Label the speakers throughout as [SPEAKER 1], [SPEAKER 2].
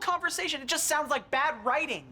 [SPEAKER 1] conversation. It just sounds like bad writing.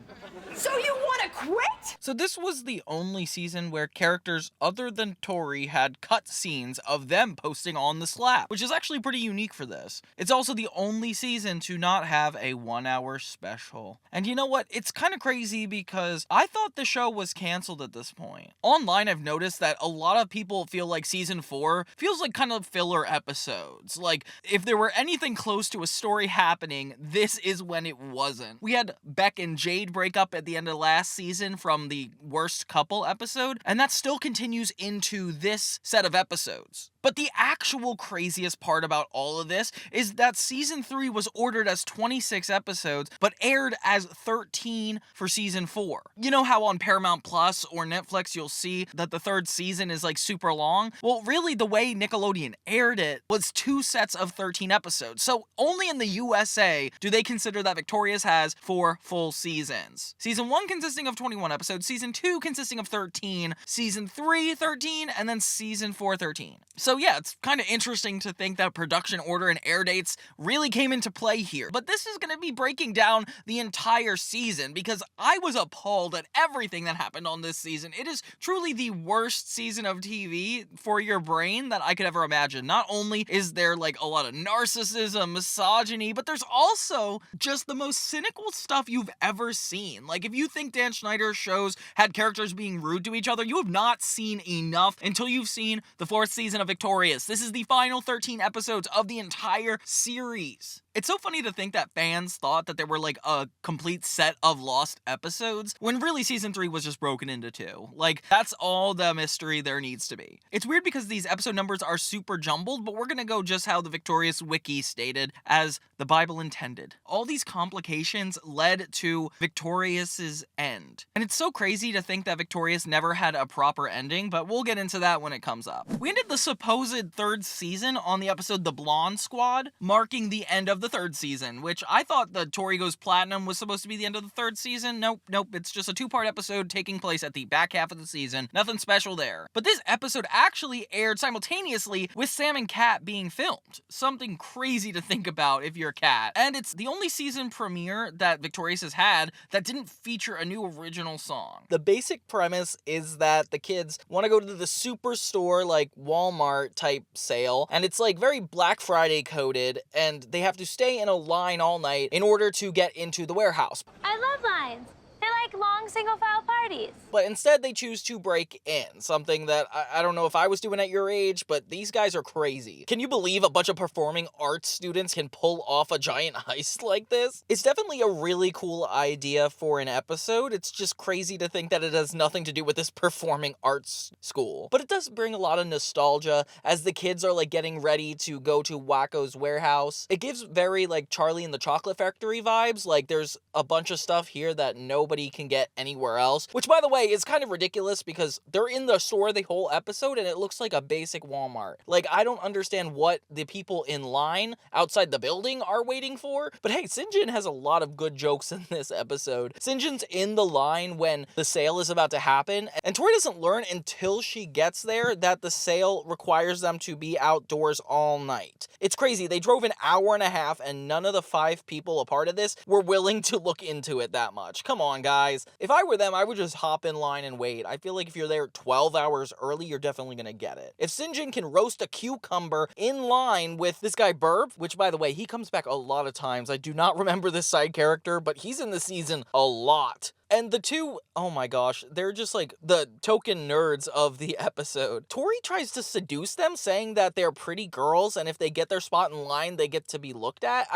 [SPEAKER 2] So you want to quit?
[SPEAKER 3] So this was the only season where characters other than Tori had cut scenes of them posting on the Slap, which is actually pretty unique for this. It's also the only season to not have a 1-hour special. And you know what? It's kind of crazy because I thought the show was canceled at this point. Online, I've noticed that a lot of people feel like season 4 feels like kind of filler episodes. Like, if there were anything close to a story happening, this is when it wasn't. We had Beck and Jade break up at the end of last season from the worst couple episode, and that still continues into this set of episodes. But the actual craziest part about all of this is that season 3 was ordered as 26 episodes, but aired as 13 for season 4. You know how on Paramount Plus or Netflix you'll see that the third season is like super long? Well, really the way Nickelodeon aired it was 2 sets of 13 episodes. So only in the USA do they consider that Victorious has 4 full seasons. Season 1 consisting of 21 episodes, season 2 consisting of 13, season 3 13, and then season 4 13. So yeah, it's kind of interesting to think that production order and air dates really came into play here. But this is going to be breaking down the entire season because I was appalled at everything that happened on this season. It is truly the worst season of TV for your brain that I could ever imagine. Not only is there like a lot of narcissism, misogyny, but there's also just the most cynical stuff you've ever seen. Like, if you think Dan Schneider's shows had characters being rude to each other, you have not seen enough until you've seen the 4th season of Victorious. This is the final 13 episodes of the entire series. It's so funny to think that fans thought that there were like a complete set of lost episodes, when really season 3 was just broken into 2. Like, that's all the mystery there needs to be. It's weird because these episode numbers are super jumbled, but we're gonna go just how the Victorious Wiki stated, as the Bible intended. All these complications led to Victorious's end. And it's so crazy to think that Victorious never had a proper ending, but we'll get into that when it comes up. We ended the supposed 3rd season on the episode The Blonde Squad, marking the end of the 3rd season, which I thought the Tori Goes Platinum was supposed to be the end of the 3rd season. Nope, it's just a 2-part episode taking place at the back half of the season. Nothing special there. But this episode actually aired simultaneously with Sam and Cat being filmed. Something crazy to think about if you're a cat. And it's the only season premiere that Victorious has had that didn't feature a new original song. The basic premise is that the kids want to go to the superstore, like Walmart type sale, and it's like very Black Friday coded, and they have to stay in a line all night in order to get into the warehouse.
[SPEAKER 4] I love lines. They're like long single-file parties.
[SPEAKER 3] But instead they choose to break in, something that I don't know if I was doing at your age, but these guys are crazy. Can you believe a bunch of performing arts students can pull off a giant heist like this? It's definitely a really cool idea for an episode. It's just crazy to think that it has nothing to do with this performing arts school. But it does bring a lot of nostalgia as the kids are like getting ready to go to Wanko's warehouse. It gives very like Charlie and the Chocolate Factory vibes. Like, there's a bunch of stuff here that nobody can get anywhere else, which by the way is kind of ridiculous because they're in the store the whole episode and it looks like a basic Walmart. Like, I don't understand what the people in line outside the building are waiting for, but hey, Sinjin has a lot of good jokes in this episode. Sinjin's in the line when the sale is about to happen, and Tori doesn't learn until she gets there that the sale requires them to be outdoors all night. It's crazy. They drove an hour and a half and none of the 5 people a part of this were willing to look into it that much. Come on, guys. If I were them, I would just hop in line and wait. I feel like if you're there 12 hours early, you're definitely gonna get it. If Sinjin can roast a cucumber in line with this guy Burb, which by the way, he comes back a lot of times. I do not remember this side character, but he's in the season a lot. And the two, oh my gosh, they're just like the token nerds of the episode. Tori tries to seduce them, saying that they're pretty girls, and if they get their spot in line, they get to be looked at.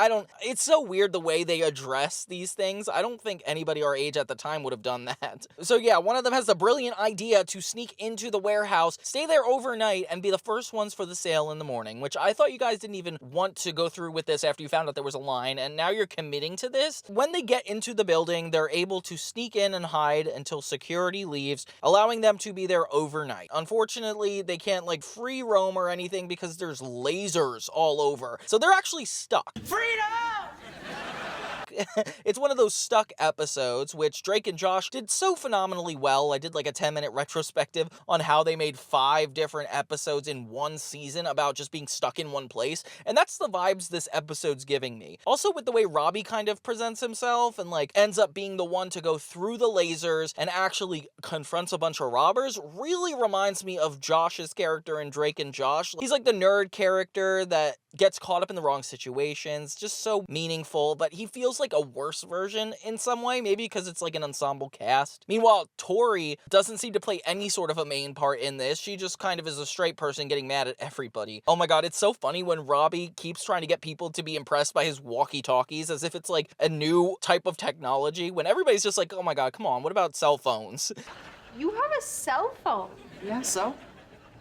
[SPEAKER 3] It's so weird the way they address these things. I don't think anybody our age at the time would have done that. So yeah, one of them has the brilliant idea to sneak into the warehouse, stay there overnight, and be the first ones for the sale in the morning, which I thought you guys didn't even want to go through with this after you found out there was a line, and now you're committing to this. When they get into the building, they're able to sneak in and hide until security leaves, allowing them to be there overnight. Unfortunately, they can't like free roam or anything because there's lasers all over. So they're actually stuck.
[SPEAKER 1] Freedom!
[SPEAKER 3] It's one of those stuck episodes, which Drake and Josh did so phenomenally well. I did like a 10-minute retrospective on how they made 5 different episodes in one season about just being stuck in one place, and that's the vibes this episode's giving me. Also with the way Robbie kind of presents himself and like ends up being the one to go through the lasers and actually confronts a bunch of robbers really reminds me of Josh's character in Drake and Josh. He's like the nerd character that gets caught up in the wrong situations, just so meaningful, but he feels like a worse version in some way, maybe because it's like an ensemble cast. Meanwhile, Tori doesn't seem to play any sort of a main part in this. She just kind of is a straight person getting mad at everybody. Oh my god, it's so funny when Robbie keeps trying to get people to be impressed by his walkie-talkies as if it's like a new type of technology, when everybody's just like, oh my god, come on, what about cell phones?
[SPEAKER 2] You have a cell phone.
[SPEAKER 1] Yeah, so?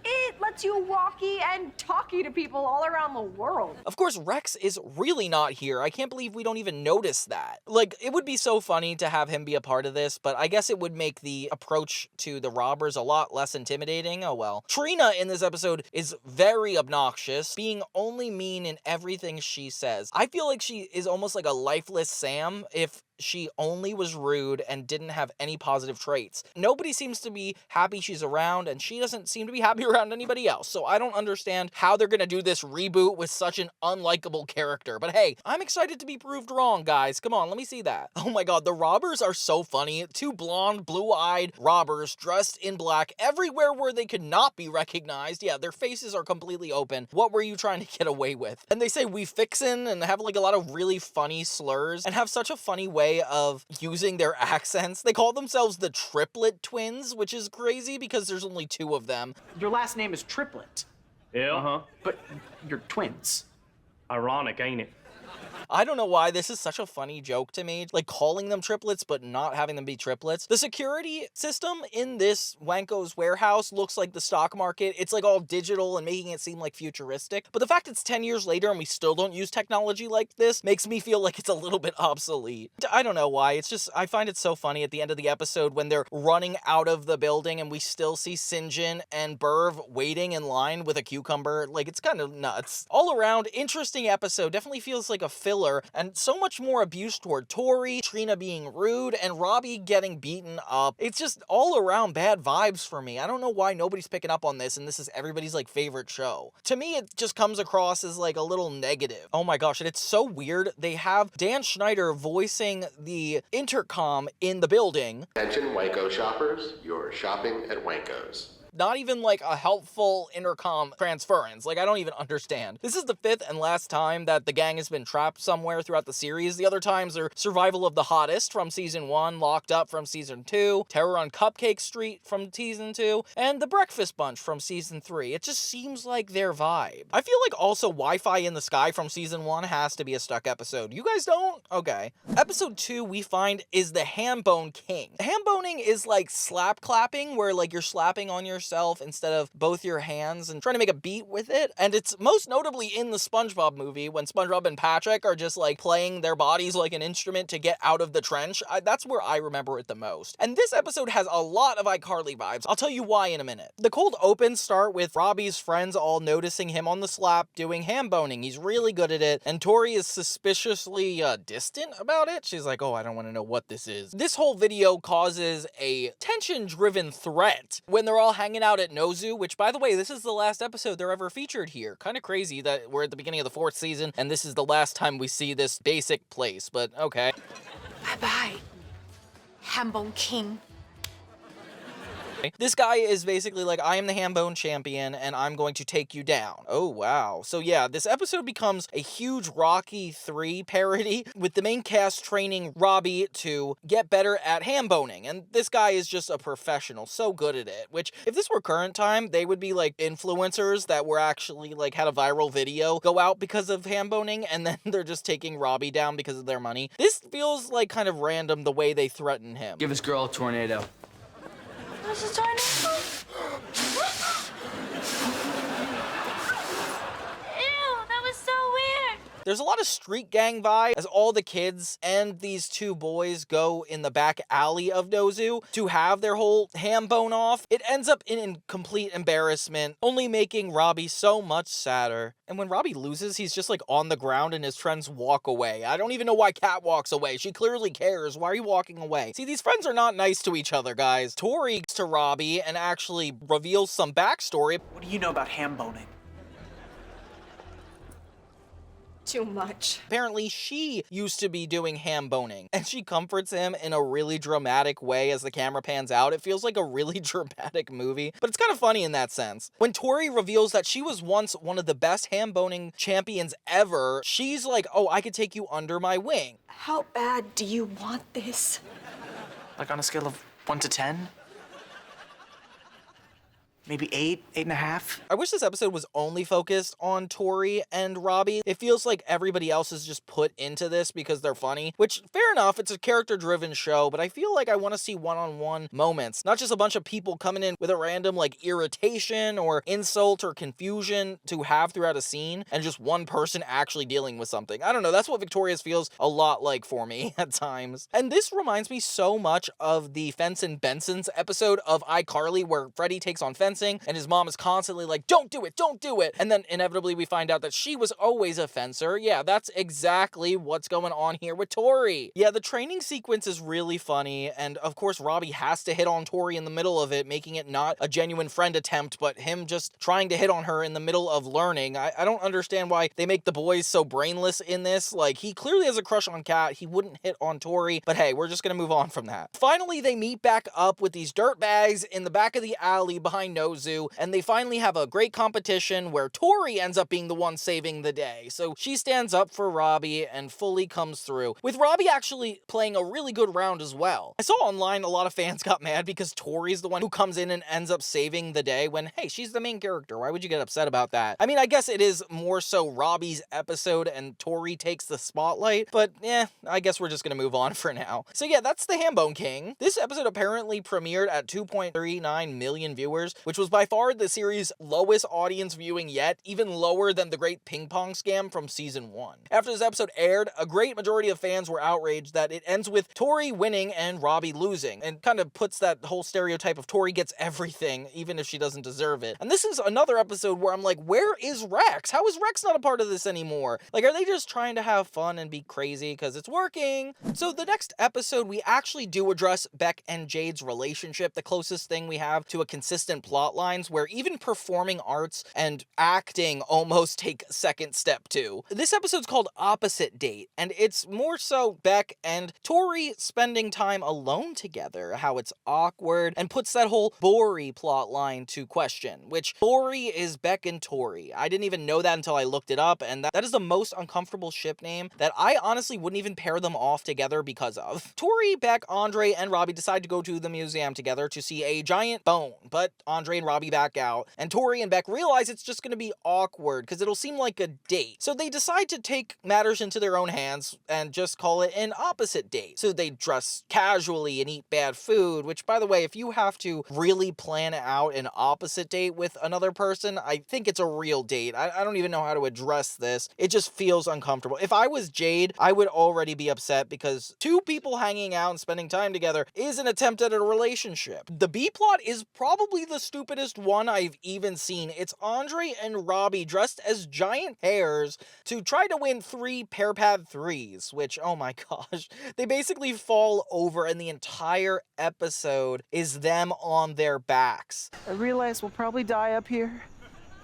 [SPEAKER 2] It lets you walkie and talkie to people all around the world.
[SPEAKER 3] Of course, Rex is really not here. I can't believe we don't even notice that. Like, it would be so funny to have him be a part of this, but I guess it would make the approach to the robbers a lot less intimidating. Oh well. Trina in this episode is very obnoxious, being only mean in everything she says. I feel like she is almost like a lifeless Sam if she only was rude and didn't have any positive traits. Nobody seems to be happy she's around, and she doesn't seem to be happy around anybody else, so I don't understand how they're gonna do this reboot with such an unlikable character. But hey, I'm excited to be proved wrong, guys. Come on, let me see that. Oh my god, the robbers are so funny. 2 blonde, blue-eyed robbers dressed in black everywhere where they could not be recognized. Yeah, their faces are completely open. What were you trying to get away with? And they say we fixin' and have like a lot of really funny slurs and have such a funny way of using their accents. They call themselves the Triplet Twins, which is crazy because there's only 2 of them.
[SPEAKER 1] Your last name is Triplet,
[SPEAKER 5] Yeah.
[SPEAKER 1] but you're twins.
[SPEAKER 5] Ironic, ain't it?
[SPEAKER 3] I don't know why this is such a funny joke to me, like calling them triplets but not having them be triplets. The security system in this Wanko's warehouse looks like the stock market. It's like all digital and making it seem like futuristic. But the fact it's 10 years later and we still don't use technology like this makes me feel like it's a little bit obsolete. I don't know why. It's just, I find it so funny at the end of the episode when they're running out of the building and we still see Sinjin and Burv waiting in line with a cucumber. Like, it's kind of nuts. All around, interesting episode. Definitely feels like a filler, and so much more abuse toward Tori, Trina being rude, and Robbie getting beaten up. It's just all around bad vibes for me. I don't know why nobody's picking up on this and this is everybody's like favorite show. To me, it just comes across as like a little negative. Oh my gosh, and it's so weird. They have Dan Schneider voicing the intercom in the building.
[SPEAKER 6] Attention Wanko shoppers, you're shopping at Wanko's.
[SPEAKER 3] Not even like a helpful intercom transference. Like, I don't even understand. This is the 5th and last time that the gang has been trapped somewhere throughout the series. The other times are Survival of the Hottest from season 1, Locked Up from season 2, Terror on Cupcake Street from season 2, and The Breakfast Bunch from season 3. It just seems like their vibe. I feel like also Wi-Fi in the Sky from season 1 has to be a stuck episode. You guys don't? Okay. Episode 2 we find is the Hambone King. Hamboning is like slap clapping, where like you're slapping on yourself instead of both your hands and trying to make a beat with it. And it's most notably in the SpongeBob movie when SpongeBob and Patrick are just like playing their bodies like an instrument to get out of the trench. That's where I remember it the most. And this episode has a lot of iCarly vibes. I'll tell you why in a minute. The cold opens start with Robbie's friends all noticing him on the slap doing ham boning. He's really good at it. And Tori is suspiciously distant about it. She's like, oh, I don't want to know what this is. This whole video causes a tension-driven threat when they're all hanging out at Nozu, which, by the way, this is the last episode they're ever featured here. Kind of crazy that we're at the beginning of the 4th season and this is the last time we see this basic place, but okay.
[SPEAKER 2] Bye-bye, Hambone King.
[SPEAKER 3] This guy is basically like, I am the Hambone champion and I'm going to take you down. Oh, wow. So yeah, this episode becomes a huge Rocky 3 parody with the main cast training Robbie to get better at hamboning. And this guy is just a professional, so good at it, which if this were current time, they would be like influencers that were actually like had a viral video go out because of hamboning and then they're just taking Robbie down because of their money. This feels like kind of random the way they threaten him.
[SPEAKER 7] Give this girl a tornado.
[SPEAKER 4] There's a tornado. Ew, that was so weird.
[SPEAKER 3] There's a lot of street gang vibe as all the kids and these two boys go in the back alley of Nozu to have their whole ham bone off. It ends up in complete embarrassment, only making Robbie so much sadder. And when Robbie loses, he's just like on the ground and his friends walk away. I don't even know why Kat walks away. She clearly cares. Why are you walking away? See, these friends are not nice to each other, guys. Tori gets to Robbie and actually reveals some backstory.
[SPEAKER 1] What do you know about ham boning?
[SPEAKER 2] Too much.
[SPEAKER 3] Apparently, she used to be doing ham boning, and she comforts him in a really dramatic way as the camera pans out. It feels like a really dramatic movie, but it's kind of funny in that sense. When Tori reveals that she was once one of the best ham boning champions ever, she's like, oh, I could take you under my wing.
[SPEAKER 2] How bad do you want this?
[SPEAKER 1] Like on a scale of 1 to 10? Maybe 8, 8.5?
[SPEAKER 3] I wish this episode was only focused on Tori and Robbie. It feels like everybody else is just put into this because they're funny, which, fair enough, it's a character-driven show, but I feel like I want to see one-on-one moments, not just a bunch of people coming in with a random, like, irritation or insult or confusion to have throughout a scene, and just one person actually dealing with something. I don't know, that's what Victoria's feels a lot like for me at times. And this reminds me so much of the Fence and Benson's episode of iCarly, where Freddie takes on fencing, and his mom is constantly like, don't do it, don't do it. And then inevitably we find out that she was always a fencer. Yeah, that's exactly what's going on here with Tori. Yeah, the training sequence is really funny. And of course, Robbie has to hit on Tori in the middle of it, making it not a genuine friend attempt, but him just trying to hit on her in the middle of learning. I don't understand why they make the boys so brainless in this. Like, he clearly has a crush on Kat. He wouldn't hit on Tori, but hey, we're just gonna move on from that. Finally, they meet back up with these dirtbags in the back of the alley behind Nozu, and they finally have a great competition where Tori ends up being the one saving the day. So she stands up for Robbie and fully comes through, with Robbie actually playing a really good round as well. I saw online a lot of fans got mad because Tori's the one who comes in and ends up saving the day when, hey, she's the main character. Why would you get upset about that? I mean, I guess it is more so Robbie's episode and Tori takes the spotlight, but yeah, I guess we're just gonna move on for now. So yeah, that's the Hambone King. This episode apparently premiered at 2.39 million viewers, which was by far the series' lowest audience viewing yet, even lower than the Great Ping Pong Scam from season 1. After this episode aired, a great majority of fans were outraged that it ends with Tori winning and Robbie losing, and kind of puts that whole stereotype of Tori gets everything, even if she doesn't deserve it. And this is another episode where I'm like, where is Rex? How is Rex not a part of this anymore? Like, are they just trying to have fun and be crazy because it's working? So the next episode, we actually do address Beck and Jade's relationship, the closest thing we have to a consistent plot lines where even performing arts and acting almost take second step to. This episode's called Opposite Date, and it's more so Beck and Tori spending time alone together, how it's awkward, and puts that whole Bori plot line to question, which Bori is Beck and Tori. I didn't even know that until I looked it up, and that is the most uncomfortable ship name that I honestly wouldn't even pair them off together because of. Tori, Beck, Andre, and Robbie decide to go to the museum together to see a giant bone, but Andre and Robbie back out, and Tori and Beck realize it's just going to be awkward because it'll seem like a date. So they decide to take matters into their own hands and just call it an opposite date. So they dress casually and eat bad food, which, by the way, if you have to really plan out an opposite date with another person, I think it's a real date. I don't even know how to address this. It just feels uncomfortable. If I was Jade, I would already be upset because two people hanging out and spending time together is an attempt at a relationship. The B plot is probably the stupidest one I've even seen. It's Andre and Robbie dressed as giant hares to try to win 3 pair pad 3s, which, oh my gosh, they basically fall over and the entire episode is them on their backs.
[SPEAKER 7] I realize we'll probably die up here.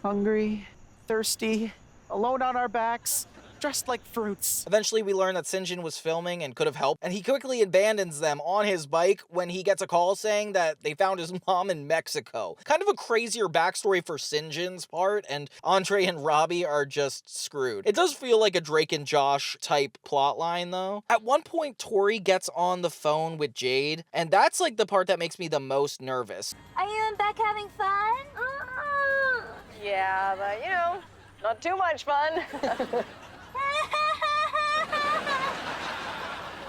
[SPEAKER 7] Hungry, thirsty, alone on our backs, dressed like fruits.
[SPEAKER 3] Eventually, we learn that Sinjin was filming and could have helped, and he quickly abandons them on his bike when he gets a call saying that they found his mom in Mexico. Kind of a crazier backstory for Sinjin's part, and Andre and Robbie are just screwed. It does feel like a Drake and Josh type plotline, though. At one point, Tori gets on the phone with Jade, and that's like the part that makes me the most nervous.
[SPEAKER 4] Are you and Beck having fun?
[SPEAKER 2] Yeah, but you know, not too much fun.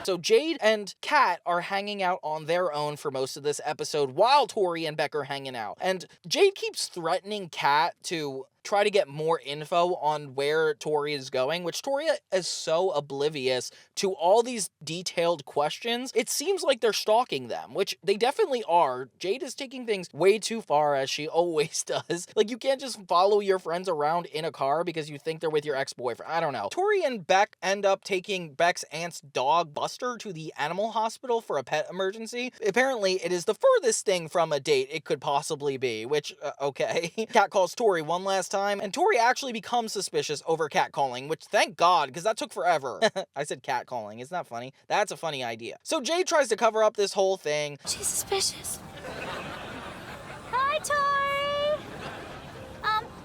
[SPEAKER 3] So Jade and Kat are hanging out on their own for most of this episode while Tori and Beck are hanging out. And Jade keeps threatening Kat to try to get more info on where Tori is going, which Tori is so oblivious to all these detailed questions. It seems like they're stalking them, which they definitely are. Jade is taking things way too far, as she always does. Like, you can't just follow your friends around in a car because you think they're with your ex-boyfriend. I don't know. Tori and Beck end up taking Beck's aunt's dog, Buster, to the animal hospital for a pet emergency. Apparently, it is the furthest thing from a date it could possibly be, which, okay. Cat calls Tori one last time, and Tori actually becomes suspicious over catcalling, which thank God, because that took forever. I said catcalling. Isn't that funny? That's a funny idea. So Jade tries to cover up this whole thing.
[SPEAKER 4] She's suspicious. Hi, Tori!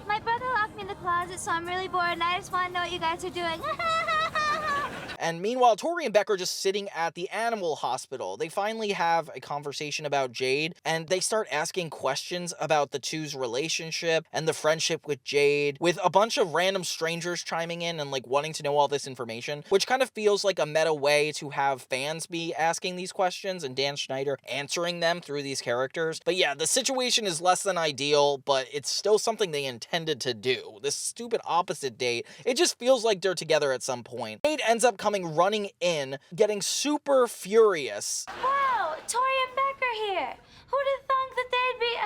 [SPEAKER 4] My brother locked me in the closet, so I'm really bored, and I just want to know what you guys are doing.
[SPEAKER 3] And meanwhile, Tori and Beck are just sitting at the animal hospital. They finally have a conversation about Jade, and they start asking questions about the two's relationship and the friendship with Jade, with a bunch of random strangers chiming in and like wanting to know all this information, which kind of feels like a meta way to have fans be asking these questions and Dan Schneider answering them through these characters. But yeah, the situation is less than ideal, but it's still something they intended to do. This stupid opposite date, it just feels like they're together at some point. Jade ends up coming running in, getting super furious.
[SPEAKER 4] Wow, Tori and Beck are here. Who'd have thunk that they'd be...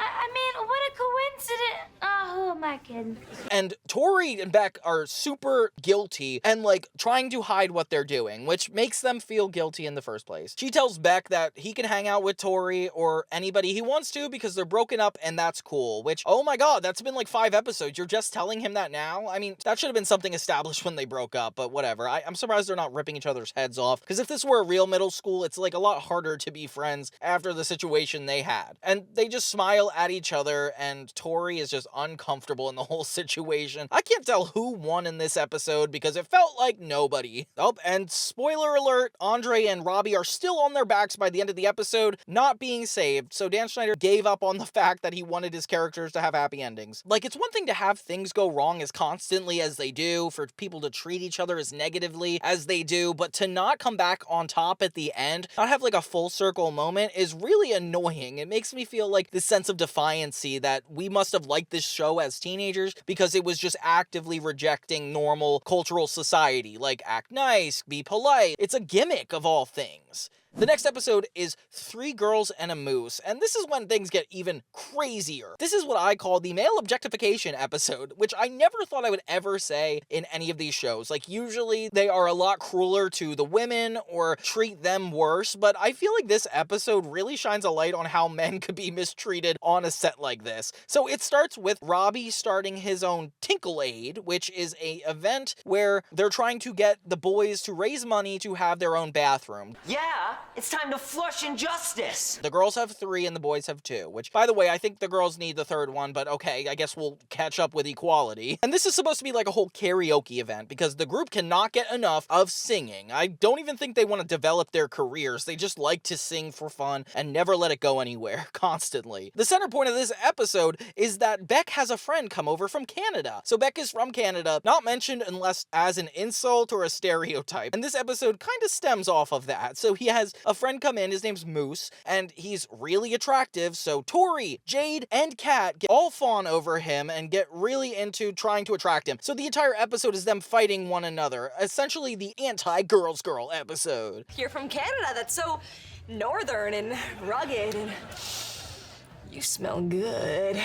[SPEAKER 4] I mean, what a coincidence. Oh, who am I kidding?
[SPEAKER 3] And Tori and Beck are super guilty and like trying to hide what they're doing, which makes them feel guilty in the first place. She tells Beck that he can hang out with Tori or anybody he wants to because they're broken up and that's cool, which, oh my God, that's been like 5 episodes. You're just telling him that now? I mean, that should have been something established when they broke up, but whatever. I'm surprised they're not ripping each other's heads off, because if this were a real middle school, it's like a lot harder to be friends after the situation they had. And they just smile at each other, and Tori is just uncomfortable in the whole situation. I can't tell who won in this episode because it felt like nobody. Oh, and spoiler alert, Andre and Robbie are still on their backs by the end of the episode, not being saved, so Dan Schneider gave up on the fact that he wanted his characters to have happy endings. Like, it's one thing to have things go wrong as constantly as they do, for people to treat each other as negatively as they do, but to not come back on top at the end, not have like a full circle moment, is really annoying. It makes me feel like this sense of defiancy that we must have liked this show as teenagers because it was just actively rejecting normal cultural society, like act nice, be polite. It's a gimmick of all things. The next episode is 3 Girls and a Moose, and this is when things get even crazier. This is what I call the male objectification episode, which I never thought I would ever say in any of these shows. Like, usually they are a lot crueler to the women or treat them worse, but I feel like this episode really shines a light on how men could be mistreated on a set like this. So it starts with Robbie starting his own Tinkle Aid, which is an event where they're trying to get the boys to raise money to have their own bathroom.
[SPEAKER 8] Yeah, it's time to flush injustice.
[SPEAKER 3] The girls have 3 and the boys have 2, which, by the way, I think the girls need the 3rd one, but okay, I guess we'll catch up with equality. And this is supposed to be like a whole karaoke event because the group cannot get enough of singing. I don't even think they want to develop their careers. They just like to sing for fun and never let it go anywhere, constantly. The center point of this episode is that Beck has a friend come over from Canada. So Beck is from Canada, not mentioned unless as an insult or a stereotype. And this episode kind of stems off of that. So he has a friend come in, his name's Moose, and he's really attractive, so Tori, Jade, and Kat all fawn over him and get really into trying to attract him. So the entire episode is them fighting one another, essentially the anti-girls girl episode.
[SPEAKER 2] You're from Canada. That's so northern and rugged and... You smell good.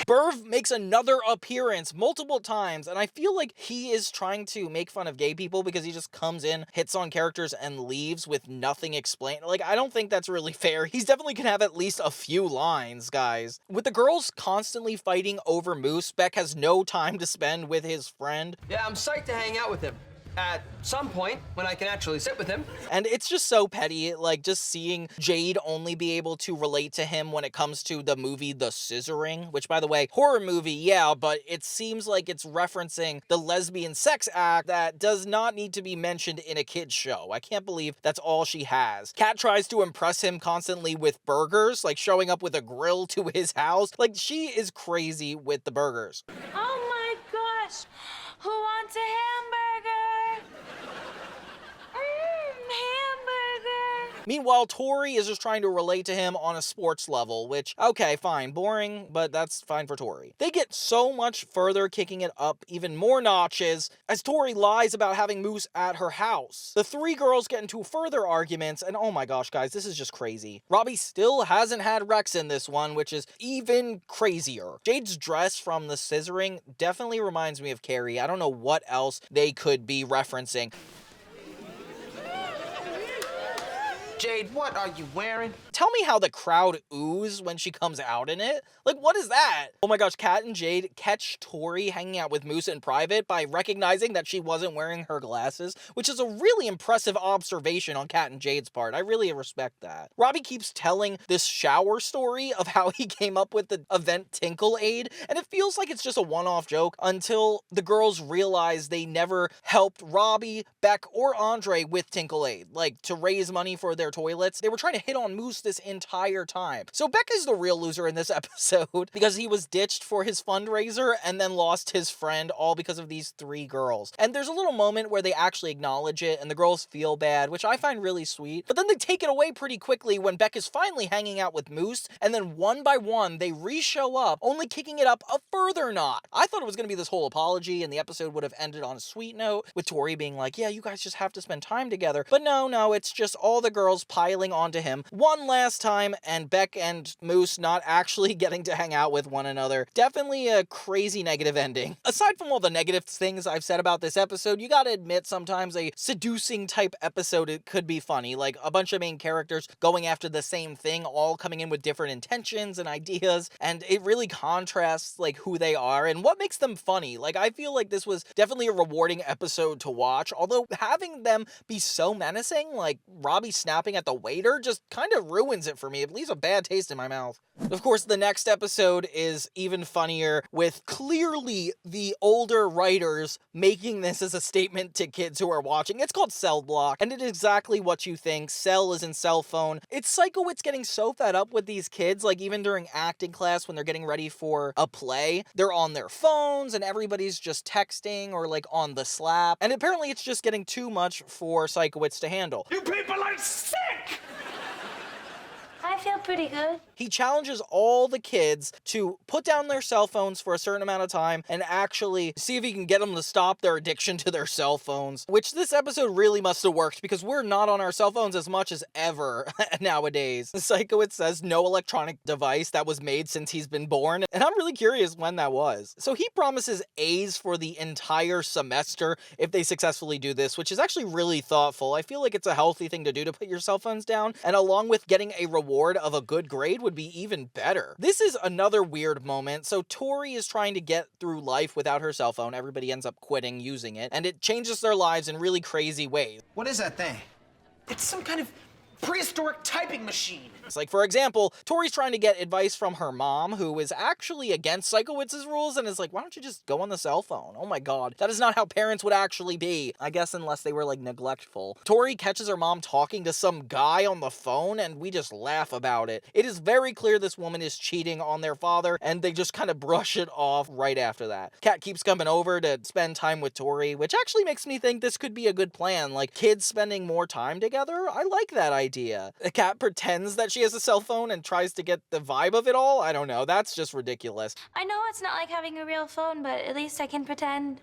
[SPEAKER 3] Burv makes another appearance multiple times, and I feel like he is trying to make fun of gay people because he just comes in, hits on characters, and leaves with nothing explained. Like, I don't think that's really fair. He's definitely gonna have at least a few lines, guys. With the girls constantly fighting over Moose, Beck has no time to spend with his friend.
[SPEAKER 9] Yeah, I'm psyched to hang out with him. At some point, when I can actually sit with him.
[SPEAKER 3] And it's just so petty, like, just seeing Jade only be able to relate to him when it comes to the movie The Scissoring, which, by the way, horror movie, yeah, but it seems like it's referencing the lesbian sex act that does not need to be mentioned in a kid's show. I can't believe that's all she has. Kat tries to impress him constantly with burgers, like showing up with a grill to his house. Like, she is crazy with the burgers.
[SPEAKER 4] Oh my gosh! Who wants a hamburger? Hamburger!
[SPEAKER 3] Meanwhile, Tori is just trying to relate to him on a sports level, which, okay, fine, boring, but that's fine for Tori. They get so much further, kicking it up even more notches as Tori lies about having Moose at her house. The three girls get into further arguments, and oh my gosh, guys, this is just crazy. Robbie still hasn't had Rex in this one, which is even crazier. Jade's dress from the scissoring definitely reminds me of Carrie. I don't know what else they could be referencing.
[SPEAKER 7] Jade, what are you wearing?
[SPEAKER 3] Tell me how the crowd oohs when she comes out in it. Like, what is that? Oh my gosh, Kat and Jade catch Tori hanging out with Moose in private by recognizing that she wasn't wearing her glasses, which is a really impressive observation on Kat and Jade's part. I really respect that. Robbie keeps telling this shower story of how he came up with the event Tinkle Aid, and it feels like it's just a one-off joke until the girls realize they never helped Robbie, Beck, or Andre with Tinkle Aid, like to raise money for their toilets. They were trying to hit on Moose this entire time. So Beck is the real loser in this episode because he was ditched for his fundraiser and then lost his friend, all because of these three girls. And there's a little moment where they actually acknowledge it and the girls feel bad, which I find really sweet. But then they take it away pretty quickly when Beck is finally hanging out with Moose, and then one by one they re-show up, only kicking it up a further notch. I thought it was going to be this whole apology and the episode would have ended on a sweet note with Tori being like, yeah, you guys just have to spend time together. But no, it's just all the girls piling onto him one last time, and Beck and Moose not actually getting to hang out with one another. Definitely a crazy negative ending. Aside from all the negative things I've said about this episode, you gotta admit sometimes a seducing type episode, it could be funny. Like a bunch of main characters going after the same thing, all coming in with different intentions and ideas, and it really contrasts like who they are and what makes them funny. Like I feel like this was definitely a rewarding episode to watch, although having them be so menacing, like Robbie snapping at the waiter, just kind of ruins it for me. It leaves a bad taste in my mouth. Of course, the next episode is even funnier, with clearly the older writers making this as a statement to kids who are watching. It's called Cell Block, and it is exactly what you think. Cell is in cell phone. It's Psychowitz getting so fed up with these kids, like even during acting class when they're getting ready for a play, they're on their phones and everybody's just texting or like on the slap. And apparently it's just getting too much for Psychowitz to handle.
[SPEAKER 1] You people are sick!
[SPEAKER 4] I feel pretty good.
[SPEAKER 3] He challenges all the kids to put down their cell phones for a certain amount of time and actually see if he can get them to stop their addiction to their cell phones, which this episode really must have worked because we're not on our cell phones as much as ever nowadays. Psychowitz says no electronic device that was made since he's been born, and I'm really curious when that was. So he promises A's for the entire semester if they successfully do this, which is actually really thoughtful. I feel like it's a healthy thing to do to put your cell phones down, and along with getting a reward of a good grade would be even better. This is another weird moment. So Tori is trying to get through life without her cell phone. Everybody ends up quitting using it, and it changes their lives in really crazy ways.
[SPEAKER 7] What is that thing?
[SPEAKER 1] It's some kind of prehistoric typing machine.
[SPEAKER 3] It's like, for example, Tori's trying to get advice from her mom, who is actually against Psychowitz's rules, and is like, why don't you just go on the cell phone? Oh my god, that is not how parents would actually be. I guess unless they were, like, neglectful. Tori catches her mom talking to some guy on the phone, and we just laugh about it. It is very clear this woman is cheating on their father, and they just kind of brush it off right after that. Kat keeps coming over to spend time with Tori, which actually makes me think this could be a good plan, like kids spending more time together. I like that idea. Kat pretends that she has a cell phone and tries to get the vibe of it all. I don't know, that's just ridiculous.
[SPEAKER 4] I know it's not like having a real phone, but at least I can pretend.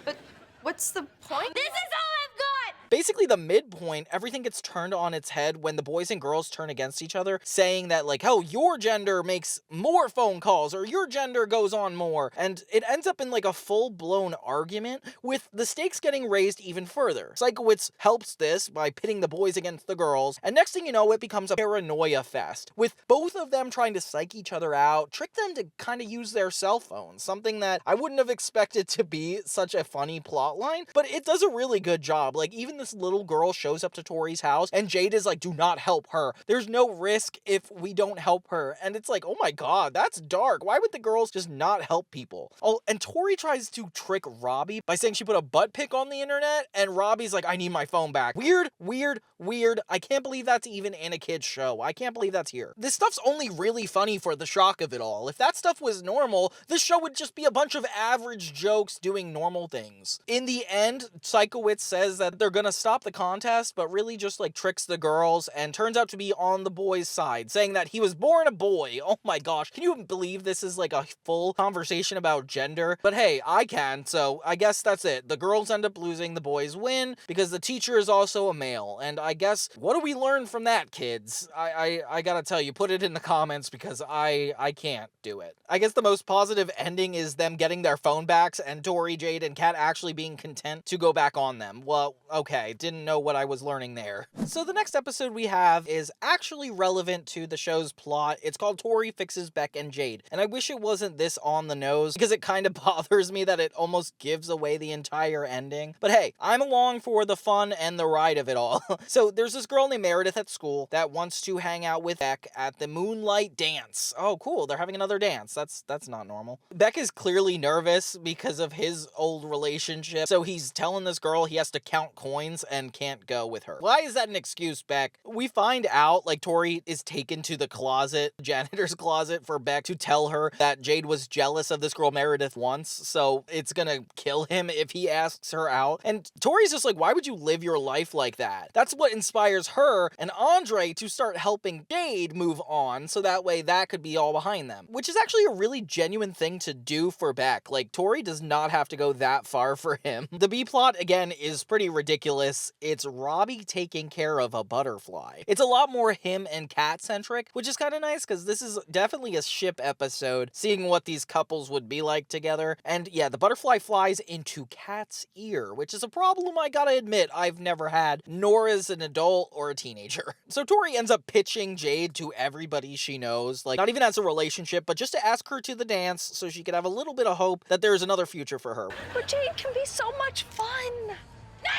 [SPEAKER 2] But what's the point?
[SPEAKER 4] This is all I've got!
[SPEAKER 3] Basically, the midpoint, everything gets turned on its head when the boys and girls turn against each other, saying that, like, oh, your gender makes more phone calls, or your gender goes on more, and it ends up in, like, a full-blown argument, with the stakes getting raised even further. Psychowitz helps this by pitting the boys against the girls, and next thing you know, it becomes a paranoia fest, with both of them trying to psych each other out, trick them to kind of use their cell phones, something that I wouldn't have expected to be such a funny plotline, but it does a really good job. Like, even this little girl shows up to Tori's house, and Jade is like, do not help her. There's no risk if we don't help her. And it's like, oh my god, that's dark. Why would the girls just not help people? Oh, and Tori tries to trick Robbie by saying she put a butt pic on the internet, and Robbie's like, I need my phone back. Weird, weird, weird. I can't believe that's even in a kid's show. I can't believe that's here. This stuff's only really funny for the shock of it all. If that stuff was normal, this show would just be a bunch of average jokes doing normal things. In the end, Psychowitz says that they're gonna gonna stop the contest, but really just like tricks the girls and turns out to be on the boys' side, saying that he was born a boy. Oh my gosh, can you believe this is like a full conversation about gender? But hey, I can, so I guess that's it. The girls end up losing, the boys win, because the teacher is also a male. And I guess, what do we learn from that, kids? I gotta tell you, put it in the comments because I can't do it. I guess the most positive ending is them getting their phone backs and Tori, Jade, and Kat actually being content to go back on them. Well, okay, didn't know what I was learning there. So the next episode we have is actually relevant to the show's plot. It's called Tori Fixes Beck and Jade. And I wish it wasn't this on the nose because it kind of bothers me that it almost gives away the entire ending. But hey, I'm along for the fun and the ride of it all. So there's this girl named Meredith at school that wants to hang out with Beck at the Moonlight Dance. Oh, cool. They're having another dance. That's not normal. Beck is clearly nervous because of his old relationship. So he's telling this girl he has to count coins and can't go with her. Why is that an excuse, Beck? We find out like Tori is taken to the closet, janitor's closet, for Beck to tell her that Jade was jealous of this girl Meredith once. So it's gonna kill him if he asks her out. And Tori's just like, why would you live your life like that? That's what inspires her and Andre to start helping Jade move on, so that way that could be all behind them. Which is actually a really genuine thing to do for Beck. Like, Tori does not have to go that far for him. The B-plot, again, is pretty ridiculous. It's Robbie taking care of a butterfly. It's a lot more him and Kat-centric, which is kind of nice, because this is definitely a ship episode, seeing what these couples would be like together. And yeah, the butterfly flies into Kat's ear, which is a problem I gotta admit I've never had, nor as an adult or a teenager. So Tori ends up pitching Jade to everybody she knows, like not even as a relationship, but just to ask her to the dance so she could have a little bit of hope that there's another future for her.
[SPEAKER 2] But Jade can be so much fun. Not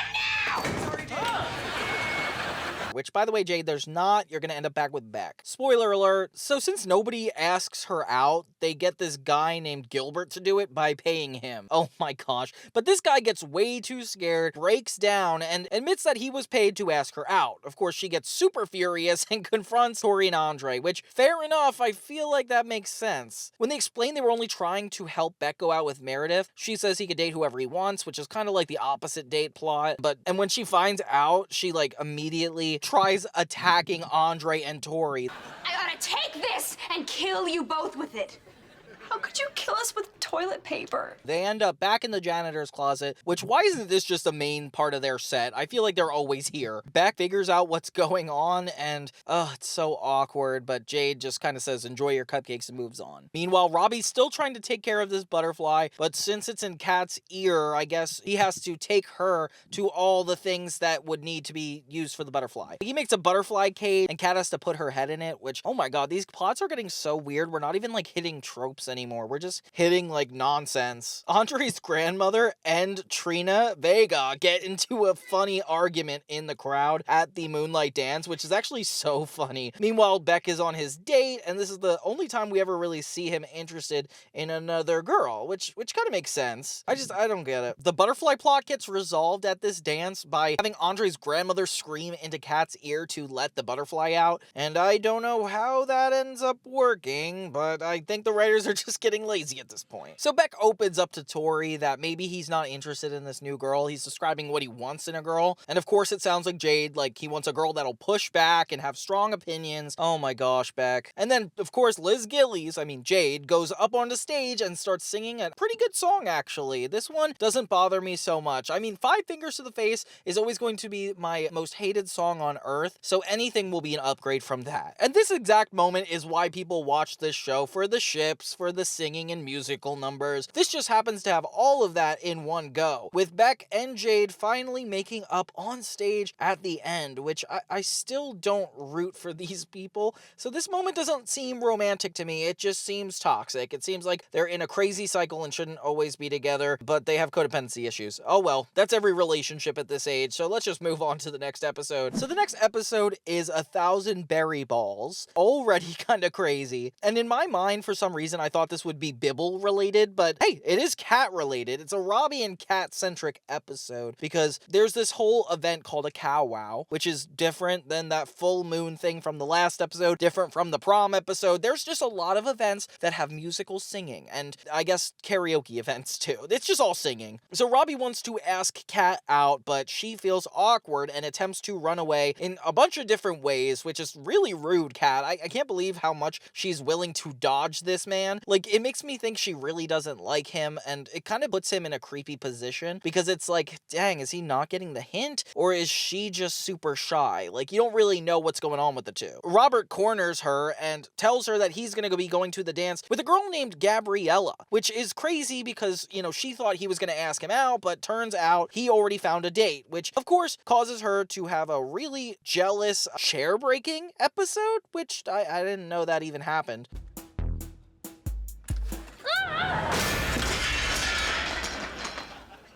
[SPEAKER 2] now!
[SPEAKER 3] Which, by the way, Jade, there's not. You're gonna end up back with Beck. Spoiler alert. So since nobody asks her out, they get this guy named Gilbert to do it by paying him. Oh my gosh. But this guy gets way too scared, breaks down, and admits that he was paid to ask her out. Of course, she gets super furious and confronts Tori and Andre, which, fair enough, I feel like that makes sense. When they explain they were only trying to help Beck go out with Meredith, she says he could date whoever he wants, which is kind of like the opposite date plot. And when she finds out, she like immediately tries attacking Andre and Tori.
[SPEAKER 4] I gotta take this and kill you both with it.
[SPEAKER 2] How could you kill us with toilet paper?
[SPEAKER 3] They end up back in the janitor's closet, which why isn't this just a main part of their set? I feel like they're always here. Beck figures out what's going on and, it's so awkward, but Jade just kind of says, enjoy your cupcakes and moves on. Meanwhile, Robbie's still trying to take care of this butterfly, but since it's in Kat's ear, I guess he has to take her to all the things that would need to be used for the butterfly. He makes a butterfly cage and Kat has to put her head in it, which, oh my god, these plots are getting so weird. We're not even like hitting tropes anymore. We're just hitting like nonsense. Andre's grandmother and Trina Vega get into a funny argument in the crowd at the Moonlight Dance, which is actually so funny. Meanwhile, Beck is on his date, and this is the only time we ever really see him interested in another girl, which kind of makes sense. I don't get it. The butterfly plot gets resolved at this dance by having Andre's grandmother scream into Kat's ear to let the butterfly out, and I don't know how that ends up working, but I think the writers are just getting lazy at this point. So Beck opens up to Tori that maybe he's not interested in this new girl. He's describing what he wants in a girl. And of course it sounds like Jade, like he wants a girl that'll push back and have strong opinions. Oh my gosh, Beck. And then of course Liz Gillies, Jade, goes up onto stage and starts singing a pretty good song actually. This one doesn't bother me so much. Five Fingers to the Face is always going to be my most hated song on earth, so anything will be an upgrade from that. And this exact moment is why people watch this show, for the ships, for the singing and musical numbers. This just happens to have all of that in one go, with Beck and Jade finally making up on stage at the end, which I still don't root for these people. So this moment doesn't seem romantic to me. It just seems toxic. It seems like they're in a crazy cycle and shouldn't always be together, but they have codependency issues. Oh well, that's every relationship at this age, so let's just move on to the next episode. So the next episode is 1,000 Berry Balls. Already kind of crazy. And in my mind, for some reason, I thought this would be Bibble related, but hey, it is cat related. It's a Robbie and cat centric episode because there's this whole event called a cow wow, which is different than that full moon thing from the last episode, different from the prom episode. There's just a lot of events that have musical singing and I guess karaoke events too. It's just all singing. So Robbie wants to ask Kat out, but she feels awkward and attempts to run away in a bunch of different ways, which is really rude, Kat. I can't believe how much she's willing to dodge this man. Like, it makes me think she really doesn't like him, and it kind of puts him in a creepy position because it's like, dang, is he not getting the hint? Or is she just super shy? Like, you don't really know what's going on with the two. Robert corners her and tells her that he's gonna be going to the dance with a girl named Gabriella, which is crazy because, you know, she thought he was gonna ask him out, but turns out he already found a date, which of course causes her to have a really jealous chair-breaking episode, which I didn't know that even happened.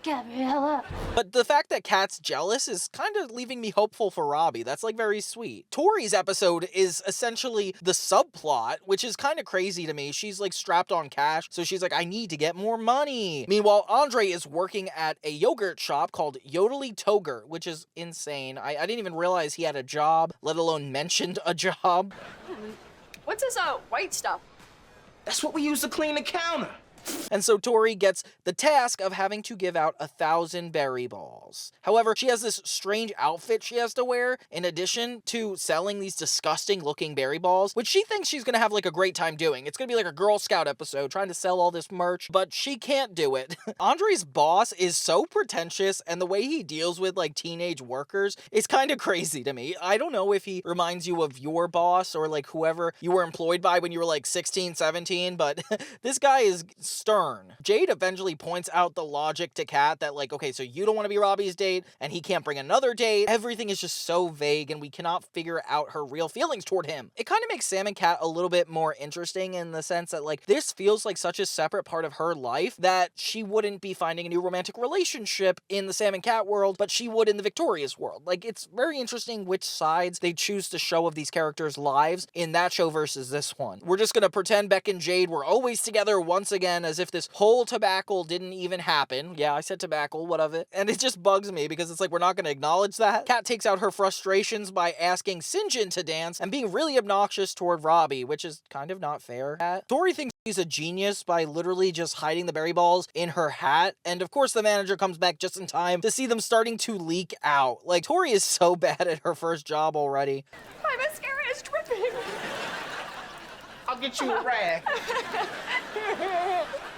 [SPEAKER 4] Gabriella.
[SPEAKER 3] But the fact that Kat's jealous is kind of leaving me hopeful for Robbie. That's like very sweet. Tori's episode is essentially the subplot, which is kind of crazy to me. She's like strapped on cash, so she's like, I need to get more money. Meanwhile, Andre is working at a yogurt shop called Yodely Togurt, which is insane. I didn't even realize he had a job, let alone mentioned a job.
[SPEAKER 2] What's this white stuff?
[SPEAKER 1] That's what we use to clean the counter.
[SPEAKER 3] And so Tori gets the task of having to give out 1,000 berry balls. However, she has this strange outfit she has to wear in addition to selling these disgusting looking berry balls, which she thinks she's gonna have like a great time doing. It's gonna be like a Girl Scout episode trying to sell all this merch, but she can't do it. Andre's boss is so pretentious, and the way he deals with like teenage workers is kind of crazy to me. I don't know if he reminds you of your boss or like whoever you were employed by when you were like 16, 17, but this guy is stern. Jade eventually points out the logic to Kat that like, okay, so you don't want to be Robbie's date and he can't bring another date. Everything is just so vague and we cannot figure out her real feelings toward him. It kind of makes Sam and Kat a little bit more interesting in the sense that like this feels like such a separate part of her life that she wouldn't be finding a new romantic relationship in the Sam and Kat world, but she would in the Victorious world. Like, it's very interesting which sides they choose to show of these characters' lives in that show versus this one. We're just gonna pretend Beck and Jade were always together once again as if this whole tobacco didn't even happen. Yeah, I said tobacco, what of it? And it just bugs me because it's like we're not going to acknowledge that. Kat takes out her frustrations by asking Sinjin to dance and being really obnoxious toward Robbie, which is kind of not fair. Tori thinks she's a genius by literally just hiding the berry balls in her hat, and of course the manager comes back just in time to see them starting to leak out. Like, Tori is so bad at her first job already.
[SPEAKER 2] My mascara is dripping.
[SPEAKER 1] I'll get you a rag.